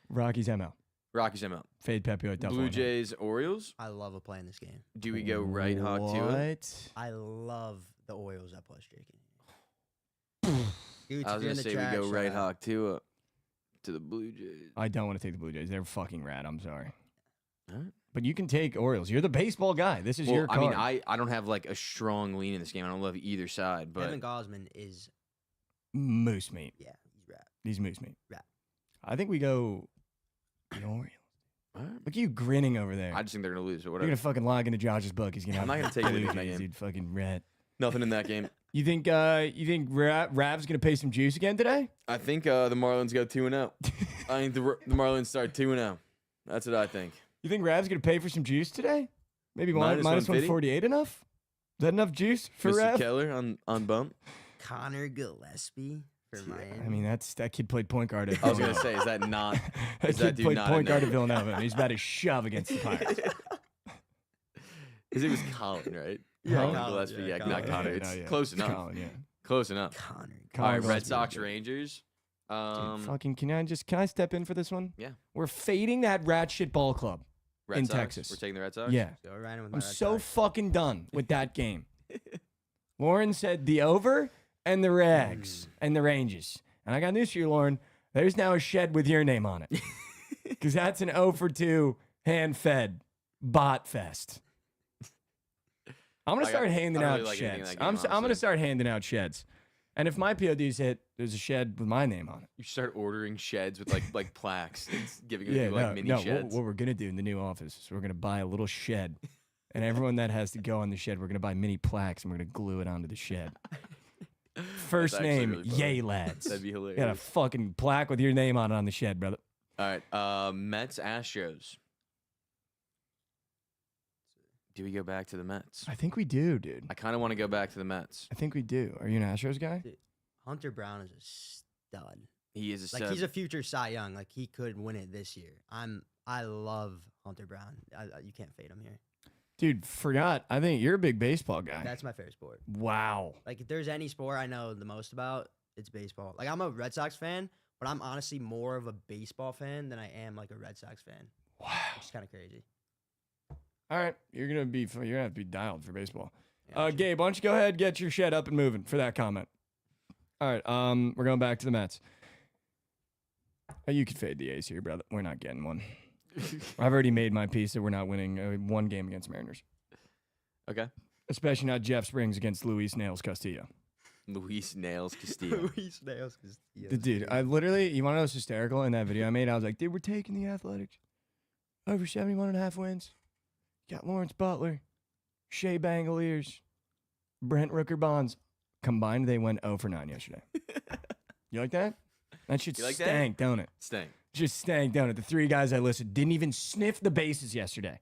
Rockies ML. Rockies ML. Fade Pepioid double. Blue on him. Jays, Orioles. I love a play in this game. Do we go right hawk to it? What? I love the Orioles at plus J.K. Dude, I was going to say we go right hawk to the Blue Jays. I don't want to take the Blue Jays. They're fucking rad. I'm sorry. All right. But you can take Orioles. You're the baseball guy. This is your I card. mean, I don't have like a strong lean in this game. I don't love either side, but Evan Gosman is, Moose meat. yeah, he's rap. These moose meat. Rap. I think we go the Orioles. all right. Look at you grinning over there. I just think they're going to lose, but You're whatever. gonna fucking log into Josh's book. He's gonna. I'm have not gonna take Blue anything in that Jays, game. dude. Fucking rat. Nothing in that game. You think Rav's gonna pay some juice again today? I think the Marlins go 2-0. I think the Marlins start 2-0. That's what I think. You think Rav's gonna pay for some juice today? Maybe minus 150? 148 enough? Is that enough juice for Mr. Rav? Keller on bump. Connor Gillespie for Miami. I mean, that kid played point guard at I was Villanova. gonna say, is that not? That Is kid that dude played not point a guard at nerd? Villanova, and he's about to shove against the Pirates. His name was Colin, right? Yeah, Colin Colin, Gillespie. yeah, Yeah, Colin. not Connor. Yeah, It's yeah. close enough. Colin, yeah. Close enough. Connor. Colin All right, Red Gillespie. Sox Rangers. Dude, fucking, can I step in for this one? Yeah. We're fading that rat shit ball club Red in Sox. Texas. We're taking the Red Sox. Yeah. So we're riding with my I'm Red so Sox. fucking done with that game. Lauren said the over and the Rags and the Rangers. And I got news for you, Lauren. There's now a shed with your name on it. Because that's an 0 for 2 hand-fed bot fest. I'm going to start handing I don't out really like anything in sheds. that game, I'm going to honestly. start handing out sheds. And if my PODs hit, there's a shed with my name on it. You start ordering sheds with like plaques. It's giving Yeah, people like mini no. sheds. What we're going to do in the new office is we're going to buy a little shed. And everyone that has to go on the shed, we're going to buy mini plaques and we're going to glue it onto the shed. First actually name, really funny. Yay Lads. That'd be You got a hilarious. fucking plaque with your name on it on the shed, brother. All right, Mets Astros. Do we go back to the Mets? I think we do, dude. I kind of want to go back to the Mets. I think we do. Are you an Astros guy? Hunter Brown is a stud. He is a Like stud. he's a future Cy Young. Like he could win it this year. I love Hunter Brown. You can't fade him here. Dude, forgot. I think you're a big baseball guy. That's my favorite sport. Wow. Like if there's any sport I know the most about, it's baseball. Like I'm a Red Sox fan, but I'm honestly more of a baseball fan than I am like a Red Sox fan. Wow. Which is kind of crazy. All right. You're gonna have to be dialed for baseball. Yeah, sure. Gabe, why don't you go ahead, get your shed up and moving for that comment. All right. We're going back to the Mets. You could fade the A's here, brother. We're not getting one. I've already made my piece that we're not winning one game against Mariners. Okay. Especially not Jeff Springs against Luis Nails Castillo. Luis Nails Castillo. Luis Nails Castillo. Dude, I literally, you want to know what's hysterical in that video I made? I was like, dude, we're taking the Athletics. Over 71.5 wins. Got Lawrence Butler, Shea Bangaliers, Brent Rooker Bonds. Combined, they went 0 for 9 yesterday. You like that? That shit You like that? stank, don't it? Staying. Just stank, don't it? The 3 guys I listed didn't even sniff the bases yesterday.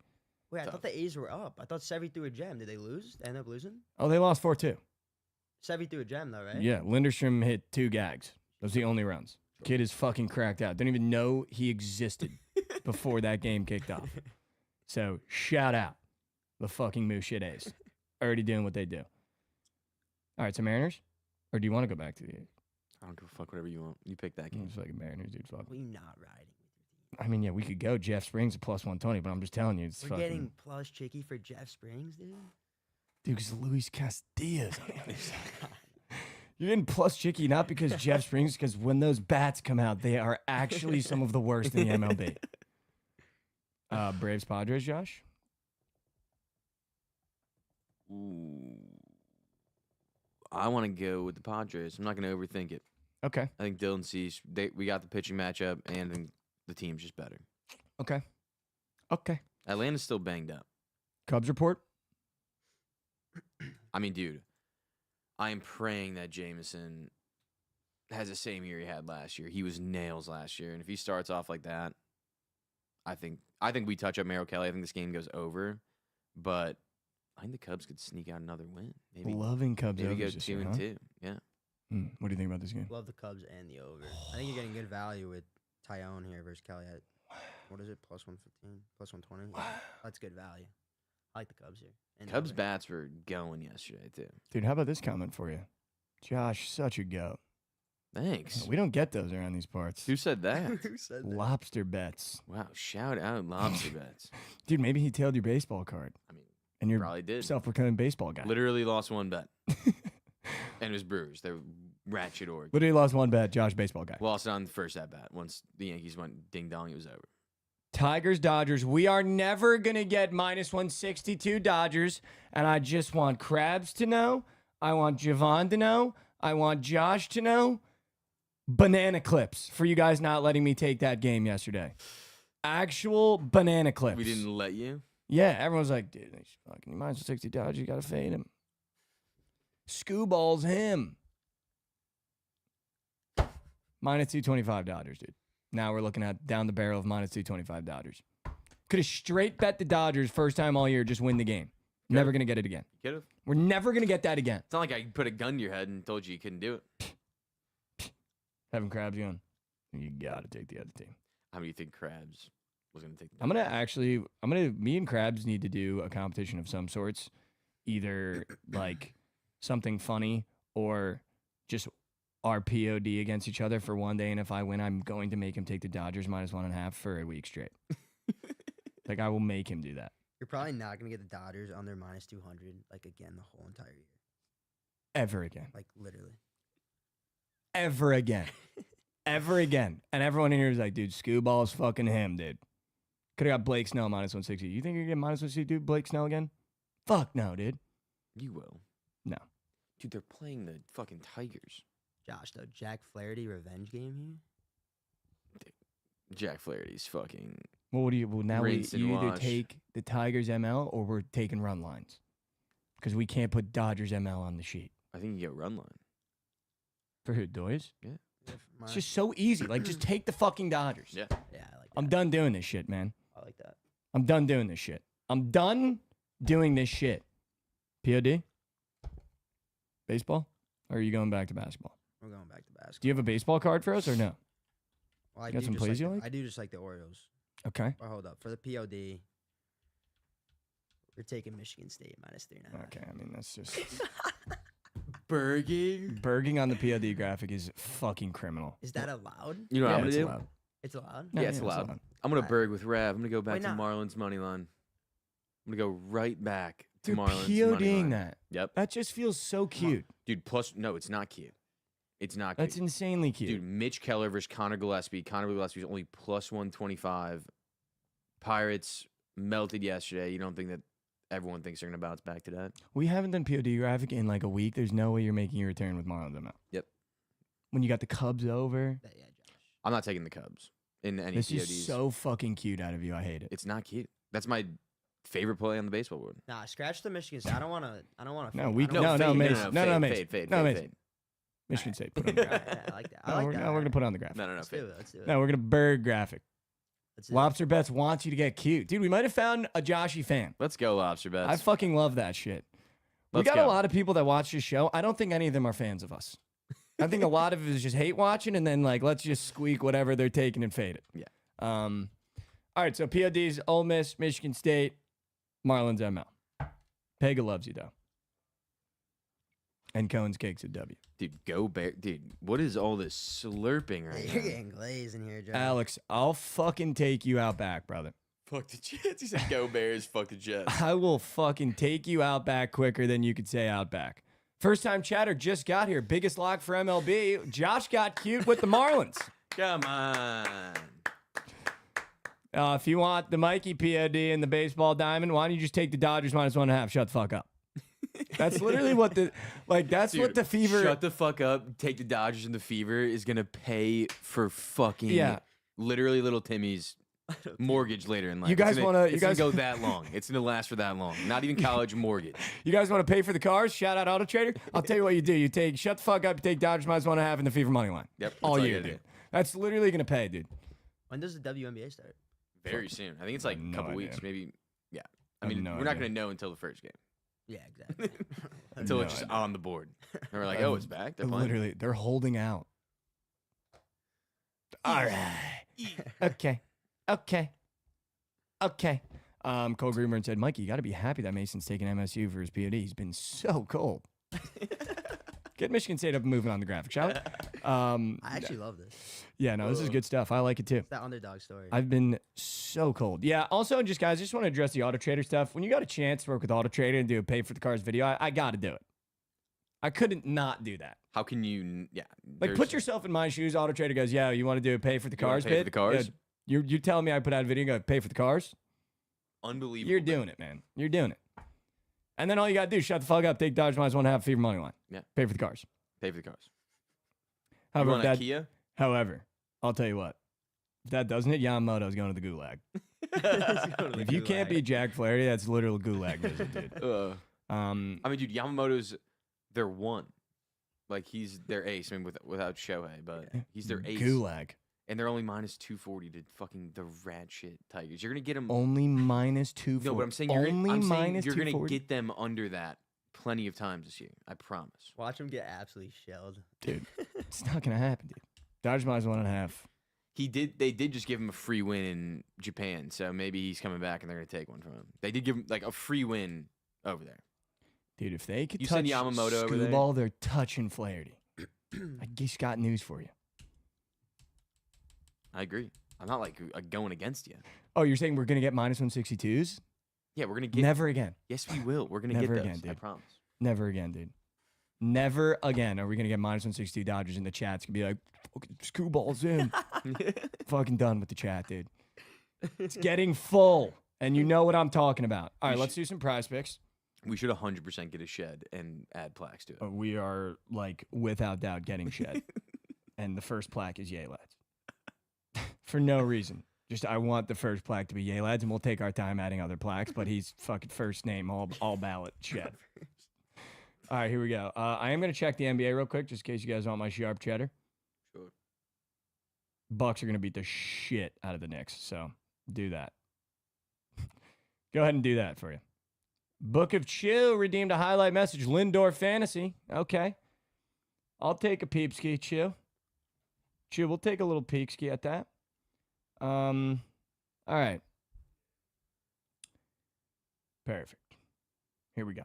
Wait, I thought the A's were up. I thought Sevy threw a gem. Did they lose? They end up losing? Oh, they lost 4-2. Sevy threw a gem though, right? Yeah, Linderstrom hit 2 gags. Those are the only runs. Kid is fucking cracked out. Don't even know he existed before that game kicked off. So shout out the fucking Moose Shit A's. Already doing what they do. All right, so Mariners? Or do you want to go back to the I don't give a fuck, whatever you want. You pick that game. It's like Mariners, dude. Fuck. We not riding. I mean, yeah, we could go Jeff Springs at plus 120, but I'm just telling you, it's We're fucking... getting plus Chicky for Jeff Springs, dude. Dude, because Luis Castillo's on the other side. You're getting plus Chicky not because Jeff Springs, because when those bats come out, they are actually some of the worst in the MLB. Braves Padres, Josh? Ooh. I want to go with the Padres. I'm not going to overthink it. Okay. I think Dylan Cease, we got the pitching matchup, and I think the team's just better. Okay. Okay. Atlanta's still banged up. Cubs report? I mean, dude, I am praying that Jameson has the same year he had last year. He was nails last year, and if he starts off like that, I think we touch up Merrill Kelly. I think this game goes over, but I think the Cubs could sneak out another win. Maybe Loving Cubs maybe overs go this 2 year, and huh? 2. Yeah. What do you think about this game? Love the Cubs and the over. I think you're getting good value with Tyone here versus Kelly at, what is it, plus 115, plus 120? Yeah, that's good value. I like the Cubs here. And the Cubs over. bats were going yesterday too. Dude, how about this comment for you? Josh, such a goat. Thanks. We don't get those around these parts. Who said that? Who said that? Lobster bets. Wow! Shout out lobster bets. Dude, maybe he tailed your baseball card. I mean, And you're probably did. self-proclaimed baseball guy. Literally lost one bet, and it was Brewers. They're ratchet org. Literally lost one bet, Josh, baseball guy. Lost on the first at bat. Once the Yankees went ding dong, it was over. Tigers, Dodgers. We are never going to get minus 162 Dodgers. And I just want Krabs to know. I want Jovan to know. I want Josh to know. Banana clips for you guys not letting me take that game yesterday. Actual banana clips. We didn't let you. Yeah, everyone's like, dude, he's fucking minus 160 Dodgers. You got to fade him. Scoo-balls him. Minus 225 Dodgers, dude. Now we're looking at down the barrel of minus 225 Dodgers. Could have straight bet the Dodgers first time all year, just win the game. Never going to get it again. Could've. We're never going to get that again. It's not like I put a gun to your head and told you couldn't do it. Having Krabs going, you got to take the other team. How do you think Krabs was going to take the me and Krabs need to do a competition of some sorts. Either like something funny or just our POD against each other for one day. And if I win, I'm going to make him take the Dodgers minus 1.5 for a week straight. Like, I will make him do that. You're probably not going to get the Dodgers on their minus 200, like, again, the whole entire year. Ever again. Like, literally. Ever again. Ever again. And everyone in here is like, dude, Scoo-ball's fucking him, dude. Could have got Blake Snell minus 160. You think you're going to get minus 160, dude, Blake Snell again? Fuck no, dude. You will. No. Dude, they're playing the fucking Tigers. Josh, though, Jack Flaherty revenge game here? Jack Flaherty's fucking... Well, what do you? Well, now Rinse and you either wash. take the Tigers ML or we're taking run lines because we can't put Dodgers ML on the sheet. I think you get run line. For who? Doyes? Yeah. It's just so easy. Like, just take the fucking Dodgers. Yeah. Yeah, I like that. I'm done doing this shit, man. I like that. I'm done doing this shit. I'm done doing this shit. POD? Baseball? Or are you going back to basketball? We're going back to basketball. Do you have a baseball card for us or no? Well, I you got do some just plays you the- like? I do just like the Orioles. Okay. Or hold up. For the POD, we're taking Michigan State minus 3.5. Okay. I mean, that's just Berging? Berging on the POD graphic is fucking criminal. Is that allowed? You know what I'm going it's to do? allowed. It's allowed? Yeah, it's allowed. I'm going to Berg with Rav. I'm going to go back Why to not? Marlins money line. I'm going to go right back to Dude, Marlins money PODing line. that. Yep. That just feels so cute. Dude, plus, no, it's not cute. It's not cute. That's insanely cute. Dude, Mitch Keller versus Connor Gillespie. Connor Gillespie's only plus 125. Pirates melted yesterday. You don't think that everyone thinks they're going to bounce back to that? We haven't done POD graphic in like a week. There's no way you're making your return with Marlins ML. Yep. When you got the Cubs over. Yeah, Josh. I'm not taking the Cubs in any This PODs. is so fucking cute out of you. I hate it. It's not cute. That's my favorite play on the baseball board. Nah, scratch the Michigan State. I don't want to. No, we- I don't- No, fade, Mason. No, fade, Mason. fade, fade, No, fade, Mason. fade. Michigan State. Put on the graphic. Yeah, I like that. I No, like we're, that. no, we're going to put on the graphic. No, Let's fade. do it. Let's do it. No, we're going to Berg graphic. Let's do it. Lobster Bets wants you to get cute. Dude, we might have found a Joshy fan. Let's go, Lobster Bets. I fucking love that shit. We Let's got go. a lot of people that watch this show. I don't think any of them are fans of us. I think a lot of it is just hate watching and then like let's just squeak whatever they're taking and fade it. Yeah. All right, so PODs, Ole Miss, Michigan State, Marlins ML. Pega loves you though. And Cohen's Cakes at W. Dude, go Bear. Dude, what is all this slurping right You're now? getting glazed in here, Josh. Alex, I'll fucking take you out back, brother. Fuck the Jets. He said go Bears, fuck the Jets. I will fucking take you out back quicker than you could say out back. First time chatter just got here. Biggest lock for MLB. Josh got cute with the Marlins. Come on. If you want the Mikey POD and the baseball diamond, why don't you just take the Dodgers minus 1.5? Shut the fuck up. That's literally what the that's what Dude, the fever. Shut the fuck up. Take the Dodgers and the fever is gonna pay for fucking literally little Timmy's mortgage later in life. You guys wanna- It's you gonna guys- go that long. It's gonna last for that long. Not even college mortgage. You guys want to pay for the cars? Shout out Auto Trader. I'll tell you what you do. You take shut the fuck up. You take Dodgers minus 1.5 and the fever money line. Yep. All that's you gotta do. That's literally gonna pay, dude. When does the WNBA start? Very soon. I think it's like a No couple idea. weeks, maybe. Yeah. I I have mean, no we're not idea. gonna know until the first game. Yeah, exactly. Until No it's just idea. on the board. And we're like, oh, it's back. They're playing. Literally, they're holding out. All right. Okay. Cole Greenberg said, Mikey, you got to be happy that Mason's taking MSU for his POD. He's been so cold. Get Michigan State up and moving on the graphic, shall we? I actually love this. Yeah, no, this is good stuff. I like it too. It's that underdog story. I've been so cold. Yeah, also, just guys, just want to address the Auto Trader stuff. When you got a chance to work with Auto Trader and do a pay for the cars video, I got to do it. I couldn't not do that. How can you? Yeah. Like, there's- put yourself in my shoes. Auto Trader goes, yeah, you want to do a pay for the You wanna cars pay for bid? the cars? Yeah, you're telling me I put out a video and go, pay for the cars? Unbelievable. You're doing it, man. You're doing it. And then all you got to do is shut the fuck up, take Dodgers minus 1.5, fever money line. Yeah. Pay for the cars. Pay for the cars. You However, want if a that, Kia? however, I'll tell you what. If that doesn't hit, Yamamoto's going to the gulag. If you can't beat Jack Flaherty, that's literal gulag visit, dude. I mean, dude, Yamamoto's They're one. Like, he's their ace. I mean, without Shohei, but he's their ace. Gulag. And they're only minus 240 to fucking the rat shit Tigers. You're going to get them. Only minus 240. No, but I'm saying you're going to get them under that plenty of times this year. I promise. Watch him get absolutely shelled. Dude, it's not going to happen, dude. Dodgers minus 1.5. They did just give him a free win in Japan, so maybe he's coming back and they're going to take one from him. They did give him like a free win over there. Dude, if they could You touch send Yamamoto over there? Ball, they're touching Flaherty. I just got news for you. I agree. I'm not like going against you. Oh, you're saying we're going to get minus 162s? Yeah, we're going to get. Never again. Yes, we will. We're going to get Never those. again, dude. I promise. Never again, dude. Never again are we going to get minus 162 Dodgers in the chats. Going to be like, fucking screwballs in. Fucking done with the chat, dude. It's getting full. And you know what I'm talking about. All right, let's do some prize picks. We should 100% get a shed and add plaques to it. We are, like, without doubt getting shed. And the first plaque is Yay Lads. For no reason. Just, I want the first plaque to be Yay Lads, and we'll take our time adding other plaques, but he's fucking first name, all ballot shed. All right, here we go. I am going to check the NBA real quick, just in case you guys want my sharp cheddar. Sure. Bucks are going to beat the shit out of the Knicks, so do that. Go ahead and do that for you. Book of Chill redeemed a highlight message. Lindor Fantasy. Okay. I'll take a peepski, Chill. Chill, we'll take a little peekski at that. All right. Perfect. Here we go.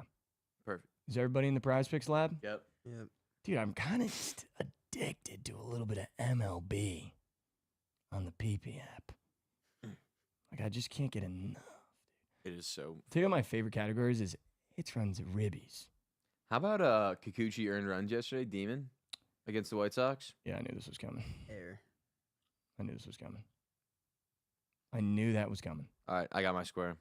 Perfect. Is everybody in the Prize Picks lab? Yep. Dude, I'm kind of addicted to a little bit of MLB on the PP app. Like, I just can't get enough. It is so. I think one of my favorite categories is hits, runs, and ribbies. How about Kikuchi earned runs yesterday, Demon, against the White Sox? Yeah, I knew this was coming. Air. I knew this was coming. I knew that was coming. All right, I got my square.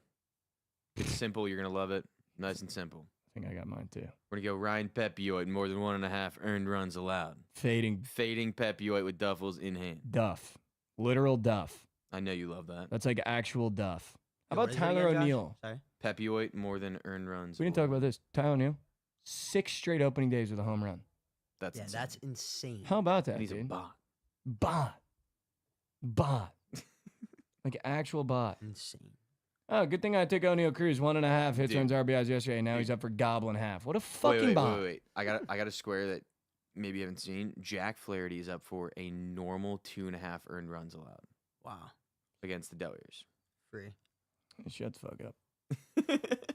It's simple. You're going to love it. Nice and simple. I think I got mine, too. We're going to go Ryan Pepioid, more than 1.5 earned runs allowed. Fading Pepioid with Duffels in hand. Duff. Literal Duff. I know you love that. That's like actual Duff. How Wait, about what is it Tyler again, Josh? O'Neill? Sorry. Pepioid, more than earned runs. We didn't talk about this. Tyler O'Neill, 6 straight opening days with a home run. That's Yeah, insane. that's insane. How about that, And he's a dude? bot. Bot. Like actual bot. Insane. Oh, good thing I took O'Neill Cruz 1.5 hits, Dude. runs, RBIs yesterday. And now he's Dude. up for gobbling half. What a fucking bot. Wait. I got a square that maybe you haven't seen. Jack Flaherty is up for a normal 2.5 earned runs allowed Wow. against the Delaware. Free. Shut the fuck up.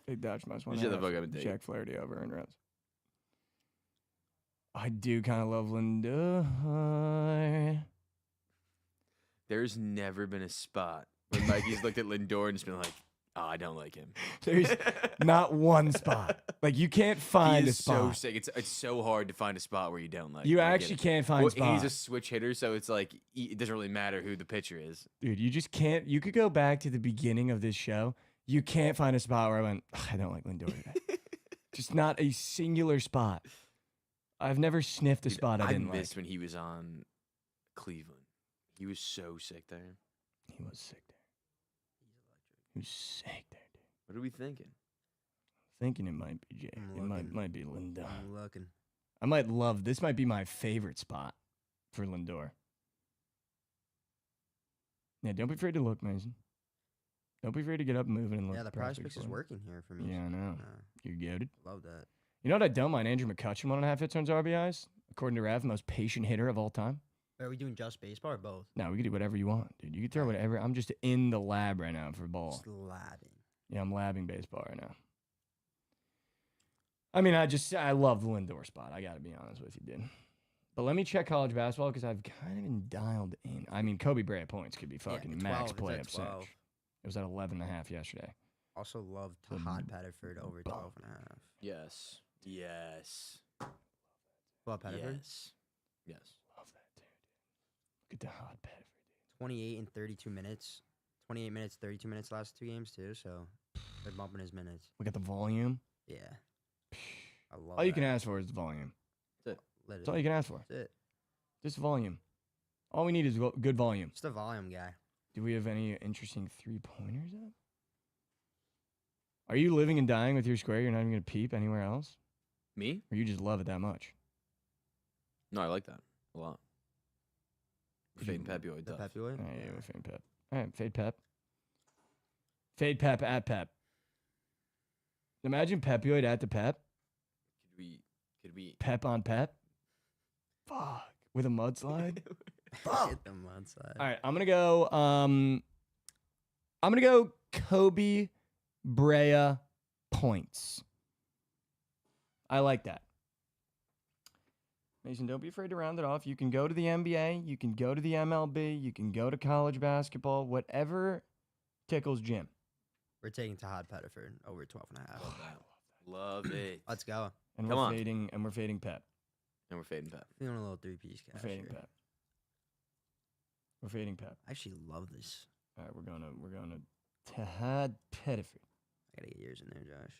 Big Dodge minus Shut the 1.5. fuck up and take it. Jack Flaherty over earned runs. I do kind of love Lindor. There's never been a spot where Mikey's looked at Lindor and just been like, oh, I don't like him. There's not one spot. Like, you can't find He a is so spot. sick. It's so hard to find a spot where you don't like. You I get actually it. can't find Well, spots. he's a switch hitter, so it's like it doesn't really matter who the pitcher is. Dude, you just can't. You could go back to the beginning of this show. You can't find a spot where I went, "Ugh, I don't like Lindor today. Just not a singular spot. I've never sniffed a Dude, spot I I didn't missed like. when he was on Cleveland. He was so sick there. He was sick there. He was sick there, dude. What are we thinking? Thinking it might be Jay. I'm It looking. might be Lindor. I'm looking. I might love this. Might be my favorite spot for Lindor. Yeah, don't be afraid to look, Mason. Don't be afraid to get up and move and look. Yeah, the Prize prize picks is for you. working here for me. Yeah, I know. You're goated. Love that. You know what I don't mind? Andrew McCutchen 1.5 hits, runs, RBIs. According to Rev, most patient hitter of all time. Are we doing just baseball or both? No, we can do whatever you want, dude. You can throw whatever. I'm just in the lab right now for ball. Just labbing. Yeah, I'm labbing baseball right now. I mean, I love the Lindor spot. I got to be honest with you, dude. But let me check college basketball because I've kind of been dialed in. I mean, Kobe Bryant points could be fucking at max 12, play it's up at 12. cinch. It was at 11.5 yesterday. Also love The Todd Pettiford over bum. 12 and a half. Yes. Yes. Well, Pettiford, Yes. Love that, dude. Look at the hot Pettiford, dude. 28 and 32 minutes. 28 minutes, 32 minutes last 2 games too. So they're bumping his minutes. Look at the volume. Yeah. I love All you that. can ask for is the volume. Let That's all you can ask for. That's it. Just volume. All we need is good volume. Just a volume guy. Do we have any interesting 3-pointers up? Are you living and dying with your square? You're not even going to peep anywhere else? Me? Or you just love it that much? No, I like that a lot. Did Fading you- Pepioid The tough. Pepioid? Oh, yeah, we're fading Pep. All right, fade Pep. Fade Pep at Pep. Imagine Pepioid at the Pep. Could we Pep on Pep. Fuck. With a mudslide. Fuck. Hit the mudslide. All right, I'm gonna go Kobe Brea points. I like that. Mason, don't be afraid to round it off. You can go to the NBA, you can go to the MLB, you can go to college basketball, whatever tickles Jim. We're taking Tahad Pettiford over 12.5. love it? Let's go. And Come we're on. fading Pep. And we're fading Pep. Feeling a little 3-piece We're cash fading here. Pep. We're fading Pep. I actually love this. All right, we're going to Tahad Pettiford. I gotta get yours in there, Josh.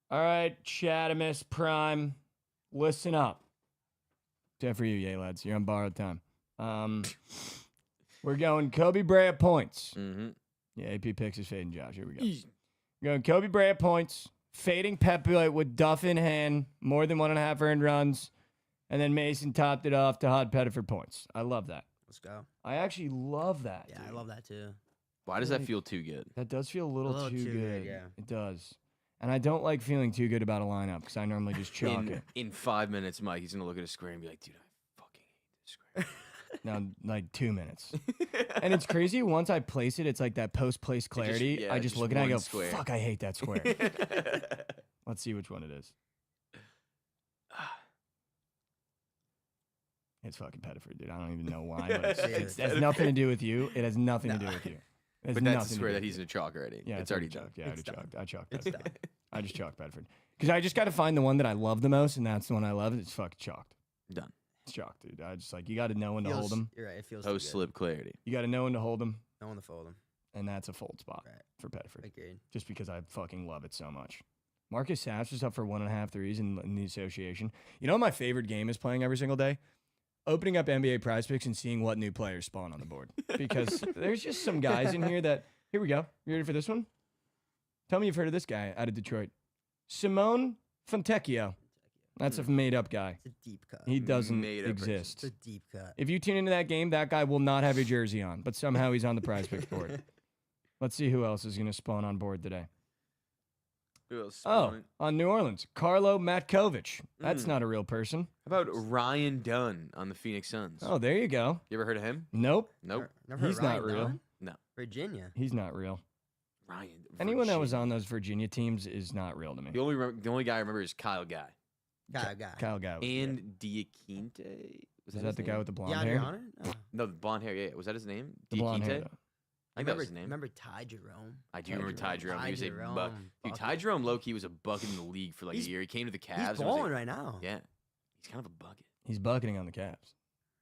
All right, Chatamus Prime, listen up. Except for you, yay lads. You're on borrowed time. We're going Kobe Brea points. Mm-hmm. Yeah, AP picks is fading Josh. Here we go. We're going Kobe Brea points, fading Pepioid with Duff in hand, more than 1.5 earned runs, and then Mason topped it off to Hod Pettiford points. I love that. Let's go. I actually love that. Yeah, I dude. love that too. Why does that feel too good? That does feel a little too good. Yeah. It does. And I don't like feeling too good about a lineup because I normally just chalk it. In 5 minutes, Mike, he's gonna look at his square and be like, "Dude, I fucking hate this square." Now, like 2 minutes. And it's crazy. Once I place it, it's like that post-place clarity. yeah, I just just look at it and I one go, square. fuck, I hate that square. Let's see which one it is. It's fucking Pettiford, dude. I don't even know why, but It's it has nothing to do with you. It has nothing to do with you. It has But that's nothing a to square do that with he's you. in a chalk already. Yeah, it's already chalked. done. Yeah, I It's already chalked. I chalked It's Bedford. done. I just chalked Bedford. Because I just got to find the one that I love the most, and that's the one I love. It's fucking chalked. Done. It's chalked, dude. I just like, you got to know when to Feels- hold them. You're right. It feels Post too good. slip clarity. You got to know when to hold them, No one to fold him. and that's a fold spot Right. for Bedford. Agreed. Just because I fucking love it so much. Marcus Saps is up for 1.5 threes in the association. You know what my favorite game is playing every single day? Opening up NBA Prize Picks and seeing what new players spawn on the board. Because there's just some guys in here that, here we go. You ready for this one? Tell me you've heard of this guy out of Detroit. Simone Fontecchio. That's a made-up guy. It's a deep cut. He doesn't Made-up person. exist. It's a deep cut. If you tune into that game, that guy will not have a jersey on, but somehow he's on the Prize Picks board. Let's see who else is going to spawn on board today. Who else? Oh, on New Orleans, Carlo Matkovich. That's Mm. not a real person. How about Ryan Dunn on the Phoenix Suns? Oh, there you go. You ever heard of him? Nope, Nope. Never heard He's of not Ryan real. Dunn? No. Virginia. he's not real. Ryan. Anyone that was Virginia. on those Virginia teams is not real to me. The only guy I remember is Kyle Guy Guy. Kyle Guy. Was and good. Diakinte. Was Is his that the guy name? with the blonde DeAndre hair? Hunter? No. No, the blonde hair. Yeah, was that his name? The blonde hair. Diakinte? though. I think that was his name. Remember Ty Jerome? I do Ty remember Ty Jerome. Jerome. He was a Jerome, buck. Dude, Ty bucket. Jerome low-key was a bucket in the league for like He's- a year. He came to the Cavs. He's and was balling like- right now. Yeah. He's kind of a bucket. He's bucketing on the Cavs.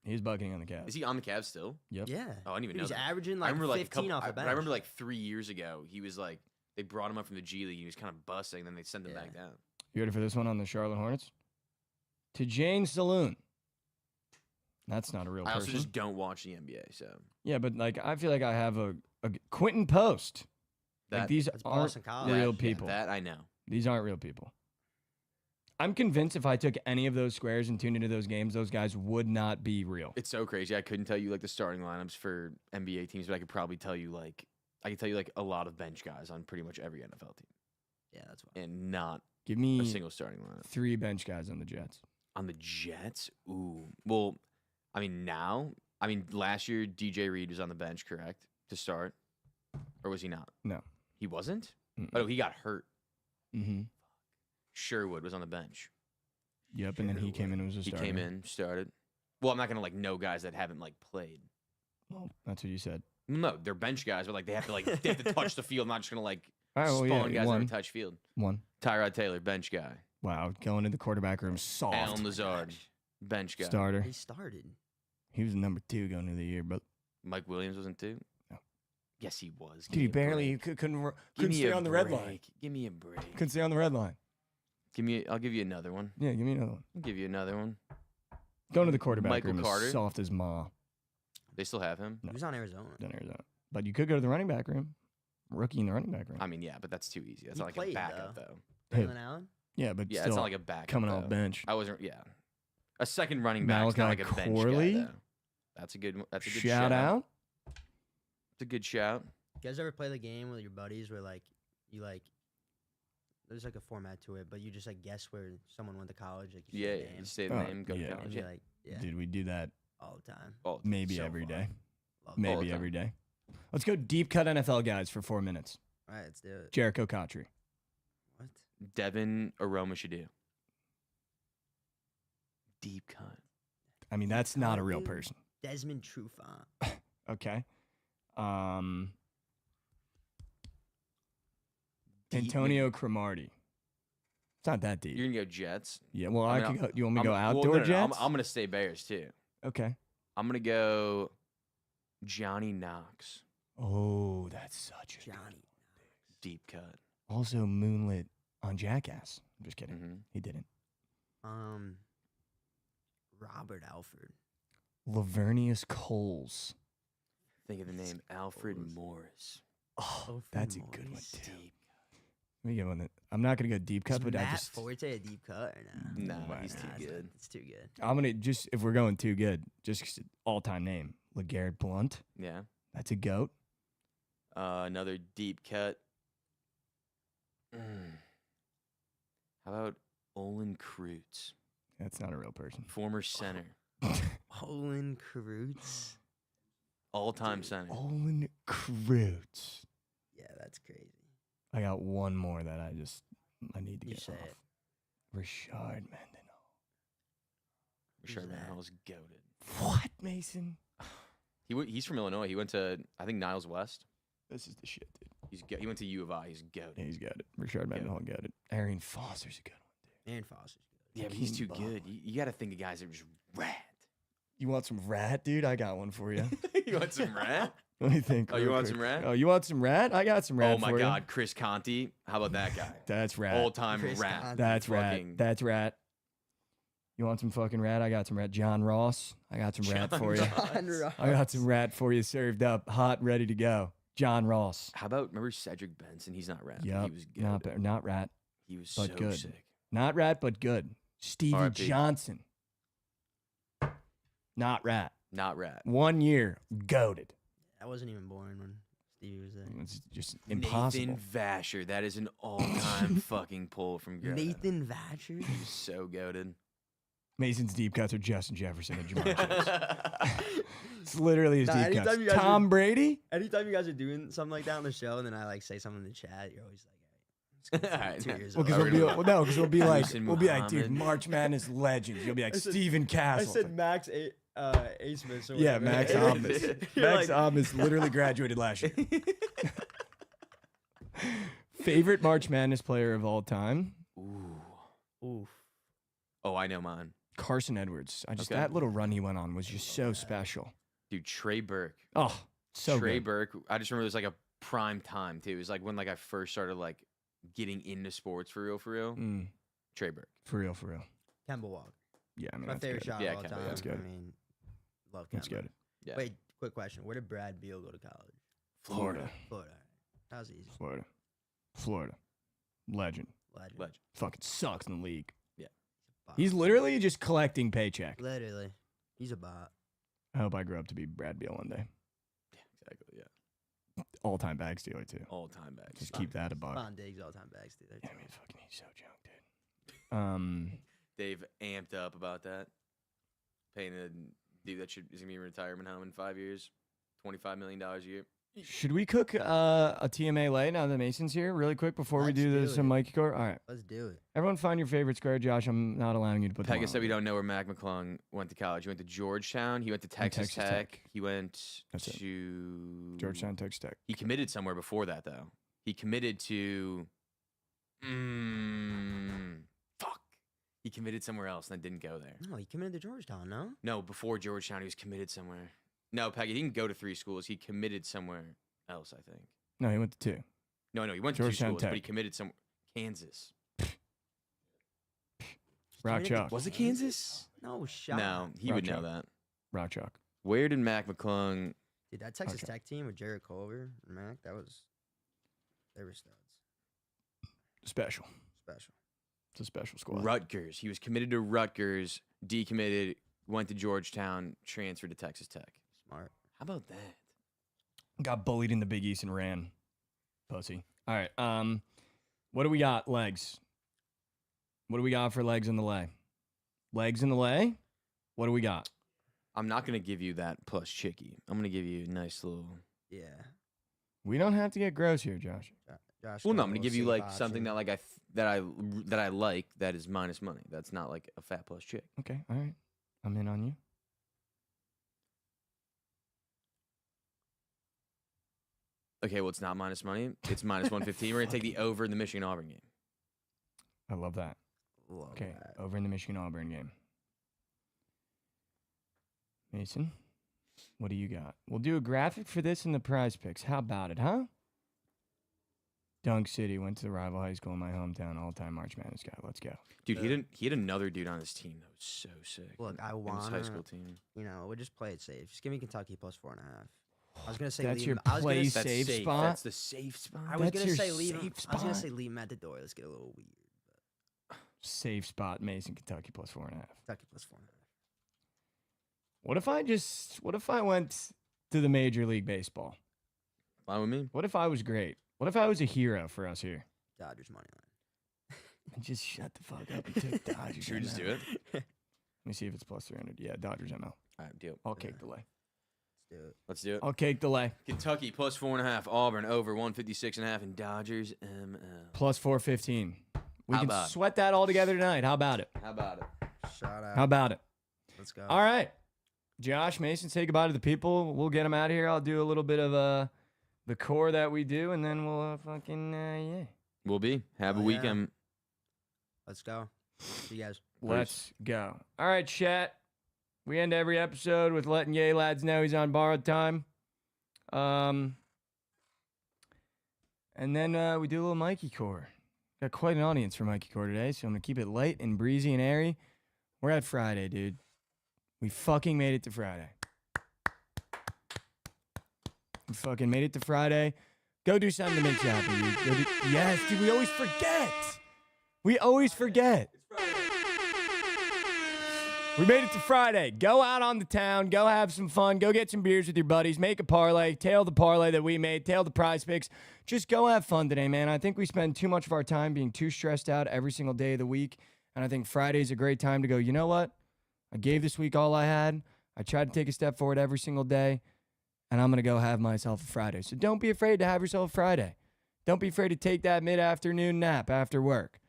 He's bucketing on the Cavs. Is he on the Cavs still? Yep. Yeah. Oh, I didn't even know He's that. averaging I like remember like 15 off the but bench. I remember like 3 years ago, he was like, they brought him up from the G League. He was kind of busting. Then they sent him back Yeah. down. You ready for this one on the Charlotte Hornets? To Jane Saloon. That's not a real I also person. just don't watch the NBA, so Yeah, but like I feel like I have a Quentin Post. Like that these That's aren't Boston College. real yeah, people. that I know. These aren't real people. I'm convinced if I took any of those squares and tuned into those games, those guys would not be real. It's so crazy. I couldn't tell you like the starting lineups for NBA teams, but I could probably tell you like a lot of bench guys on pretty much every NFL team, Yeah, that's why. and not Give a me single starting lineup 3 bench guys on the Jets. on the Jets. Ooh, well, last year DJ Reed was on the bench, correct, to start, or was he not? No. He wasn't. Mm-mm. Oh, he got hurt. Mm-hmm. Sherwood was on the bench. Yep, and then he came in and was a He starter. came in, started. Well, I'm not gonna like know guys that haven't like played. Well, that's what you said. No, they're bench guys, but like they have to touch the field. I'm not just gonna like All right, well, spawn yeah, guys that one. haven't touched field. One. Tyrod Taylor, bench guy. Wow, going in the quarterback room soft. Alan Lazard, bench guy. Starter. He started. He was number 2 going into the year, but Mike Williams wasn't too. No. Yes, he was. Give dude, he me a barely break. couldn't Give couldn't me stay a on the red break. line. Give me a break. Couldn't stay on the red line. I'll give you another one. Yeah, give me another one. I'll give you another one. Going to the quarterback Michael room Carter. is soft as ma. They still have him. No. He was on Arizona. Down Arizona. But you could go to the running back room. Rookie in the running back room. I mean, yeah, but that's too easy. That's He not like a played, backup though. Who? Braylon Allen? Yeah, but Yeah, still it's not like a backup. coming though. off bench. I wasn't. Yeah, a second running back, not Malachi like a bench Corley? guy. Though. That's a good. That's a good Shout out. It's a good shout. You guys ever play the game with your buddies where like you like there's like a format to it, but you just like guess where someone went to college, like you Yeah, say yeah, the name, you say the Oh, name, go to yeah. college. and Yeah, you're like, yeah, Dude, we do that all the time. All- maybe so every fun. day. Love it. Maybe the every day. Let's go deep cut NFL guys for 4 minutes. All right, let's do it. Jericho Cotry. What? Devin Aroma should do. Deep cut. I mean, that's not a real Dude. person. Desmond Trufant. Okay. Deep Antonio Cromartie. It's not that deep. You're gonna go Jets. Yeah, well, I I mean, could go. Do you want me to go well, outdoor no, Jets? I'm gonna stay Bears too. Okay. I'm gonna go Johnny Knox. Oh, that's such a Johnny. Deep cut. Also moonlit on Jackass. I'm just kidding. Mm-hmm. He didn't. Robert Alford. Lavernius Coles. Think of the name Alfred Coles. Morris. Oh, Alfred that's a good one Morris. too. Deep. Let me get one that I'm not gonna go deep cut, Is but I Matt just Forte a deep cut or no? Nah, Why he's not? too it's good. not- It's too good. I'm gonna just if we're going too good, just all time name LeGarrette Blunt. Yeah. That's a goat. Another deep cut. How about Olin Kreutz, That's not a real person. former center, Olin Kreutz. all-time Dude. center? Olin Kreutz. Yeah, that's crazy. I got one more that I need to You get say off. it. Rashard Mendenhall. Richard that? Manhall's goaded. What, Mason? He's from Illinois. He went to I think Niles West. This is the shit, dude. He went to U of I. He's Yeah, goaded. he's got it. Rashard Mendenhall got it. Arian Foster's a good one. And Foster's Yeah, but he's too Hakeem good. You got to think of guys that are just rat. You want some rat, dude? I got one for you. You want some rat? Let me think. Oh, you real want quick. some rat? Oh, you want some rat? I got some rat Oh my for you. God, Chris Conti. How about that guy? That's rat. All-time Chris rat. Conti. That's fucking- rat. That's rat. You want some fucking rat? I got some rat. John Ross. I got some rat John for you. Ross. John Ross. I got some rat for you served up, hot, ready to go. John Ross. How about remember Cedric Benson? He's not rat. but Yep. He was good. Not rat. He was but so good. sick. Not rat, but good. Stevie R.I.P. Johnson. Not rat. Not rat. 1 year, goaded. I wasn't even born when Stevie was there. It's just impossible. Nathan Vasher. That is an all-time fucking pull from Greta. Nathan Vatcher. He was so goaded. Mason's deep cuts are Justin Jefferson and Jamar Chase. It's literally his Nah, deep anytime cuts. you guys Tom Brady? Anytime you guys are doing something like that on the show, and then I like say something in the chat, you're always like, all right, All right, 2 nah. years Well, old. because Already know. we'll be like, Mason we'll be like, dude, Muhammad. March Madness legends. You'll be like I said- Steven Castle. Max Asmus. Yeah, Max Obmus. You're Max like- Obmus literally graduated last year. Favorite March Madness player of all time? Ooh. Oof. Oh, I know mine. Carson Edwards. Okay. That little run he went on was just so special. Dude, Trey Burke. Oh, so Trey good. Burke. I just remember it was like a prime time too. It was like when I first started like getting into sports for real. Mm, Trey Burke. for real, for real. Kemba Walker. Yeah, I mean, My that's favorite good. shot Yeah, of all Kemba, time. that's good. I mean, love Kemba. That's good. Yeah. Wait, quick question. Where did Brad Beal go to college? Florida. Florida. That was easy. Florida. Legend. Legend. Fucking sucks in the league. Bot. He's literally just collecting paycheck. Literally. He's a bot. I hope I grow up to be Brad Beal one day. Exactly. Yeah. All-time bag stealer, too. All-time bag. Just keep that a buck. Spawn Diggs all-time bags too. Yeah, I mean, fucking, he's so junk, dude. They've amped up about that. Paying a dude that is gonna be in retirement home in 5 years, $25 million a year. Should we cook a TMA lay now that Mason's here really quick before we Let's do do this? Some it. Mikey Core? All right. Let's do it. Everyone find your favorite square. Josh, I'm not allowing you to put them Pega on. said we don't know where Mac McClung went to college. He went to Georgetown. He went to Texas, Texas Tech. Tech. He went That's it. to Georgetown, Texas Tech. He committed somewhere before that though. He committed to fuck. He committed somewhere else and then didn't go there. No, he committed to Georgetown, no? No, before Georgetown, he was committed somewhere. No, Peggy didn't go to 3 schools. He committed somewhere else, I think. No, he went to 2. No, he went to 2 Georgetown schools, but he Tech. committed somewhere. Kansas. Rock Committed to Chalk. Was it Kansas? No shot. No, he Rock would know Chalk. that. Rock Chalk. Where did Mac McClung? Dude, that Texas Okay. Tech team with Jared Culver and Mac, they were studs. Special. Special. It's a special squad. Rutgers. He was committed to Rutgers, decommitted, went to Georgetown, transferred to Texas Tech. Smart. How about that? Got bullied in the Big East and ran. Pussy. All right. What do we got? Legs. What do we got for legs in the lay? Legs in the lay? What do we got? I'm not going to give you that plus chicky. I'm going to give you a nice little... Yeah. We don't have to get gross here, Josh. Josh. Well, no, got I'm a going to give little you safe like something option. that I like that is minus money. That's not like a fat plus chick. Okay. All right. I'm in on you. Okay, well, it's not minus money. It's minus 115. We're going to take the over in the Michigan-Auburn game. I love that. Love Okay. that. Over in the Michigan-Auburn game. Mason, what do you got? We'll do a graphic for this in the prize picks. How about it, huh? Dunk City went to the rival high school in my hometown. All-time March Madness guy. Let's go. Dude, he had another dude on his team that was so sick. Look, I in his want high school team. we'll just play it safe. Just give me Kentucky plus 4.5. I was gonna say That's leave your him- I was gonna play s- That's safe safe. spot? That's the safe spot. I was That's gonna your say leave him. safe I was gonna spot? say leave him at the door. Let's get a little weird. Safe spot, Mason, Kentucky plus 4.5. Kentucky plus 4.5. What if I went to the Major League Baseball? Fine with me. What if I was great? What if I was a hero for us here? Dodgers money line. And just shut the fuck up and take Dodgers. Should we just ML. do it? Let me see if it's plus 300. Yeah, Dodgers ML. All right, deal. I'll cake the lay. Let's do it. Let's do it. I'll cake the lay. Kentucky plus 4.5. Auburn over 156.5. And Dodgers ML. Plus 415. We How can about it? sweat that all together tonight. How about it? How about it? Shout out. How about it? Let's go. All right. Josh, Mason, say goodbye to the people. We'll get them out of here. I'll do a little bit of the core that we do, and then we'll fucking, yeah. Will be. Have a Oh, yeah. weekend. Let's go. See you guys. Let's go. All right, chat. We end every episode with letting Yay Lads know he's on borrowed time. And then we do a little Mikey Core. Got quite an audience for Mikey Core today, so I'm going to keep it light and breezy and airy. We're at Friday, dude. We fucking made it to Friday. We fucking made it to Friday. Go do something to make you happy, dude. Yes, dude, we always forget. We always forget. We made it to Friday. Go out on the town. Go have some fun. Go get some beers with your buddies. Make a parlay. Tail the parlay that we made. Tail the prize picks. Just go have fun today, man. I think we spend too much of our time being too stressed out every single day of the week. And I think Friday's a great time to go, you know what? I gave this week all I had. I tried to take a step forward every single day. And I'm going to go have myself a Friday. So don't be afraid to have yourself a Friday. Don't be afraid to take that mid-afternoon nap after work.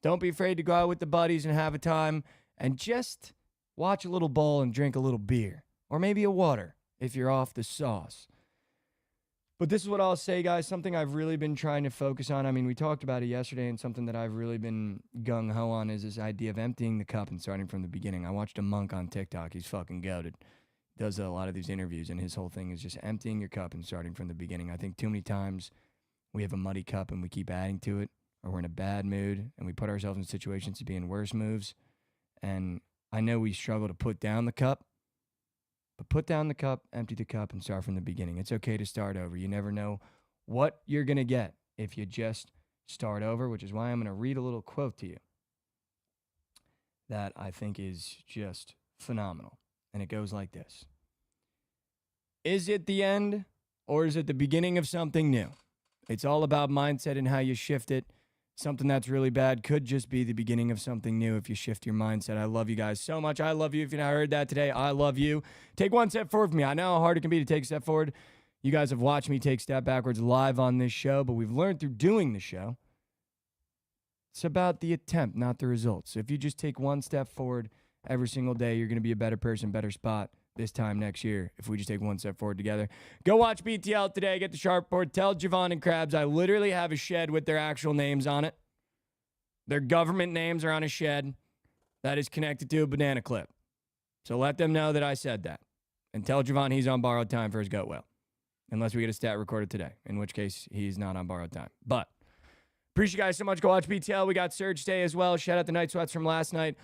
Don't be afraid to go out with the buddies and have a time and just watch a little ball and drink a little beer. Or maybe a water if you're off the sauce. But this is what I'll say, guys. Something I've really been trying to focus on. I mean, we talked about it yesterday, and something that I've really been gung-ho on is this idea of emptying the cup and starting from the beginning. I watched a monk on TikTok. He's fucking goated. Does a lot of these interviews, and his whole thing is just emptying your cup and starting from the beginning. I think too many times we have a muddy cup and we keep adding to it, or we're in a bad mood and we put ourselves in situations to be in worse moves. And I know we struggle to put down the cup, but put down the cup, empty the cup, and start from the beginning. It's okay to start over. You never know what you're going to get if you just start over, which is why I'm going to read a little quote to you that I think is just phenomenal. And it goes like this. Is it the end or is it the beginning of something new? It's all about mindset and how you shift it. Something that's really bad could just be the beginning of something new if you shift your mindset. I love you guys so much. I love you. If you not heard that today, I love you. Take one step forward for me. I know how hard it can be to take a step forward. You guys have watched me take a step backwards live on this show, but we've learned through doing the show. It's about the attempt, not the results. So if you just take one step forward every single day, you're going to be a better person, better spot this time next year if we just take one step forward together. Go watch BTL today. Get the sharp board. Tell Jovan and Krabs I literally have a shed with their actual names on it. Their government names are on a shed that is connected to a banana clip. So let them know that I said that. And tell Jovan he's on borrowed time for his goat whale. Unless we get a stat recorded today, in which case he's not on borrowed time. But appreciate you guys so much. Go watch BTL. We got Surge Day as well. Shout out the Night Sweats from last night.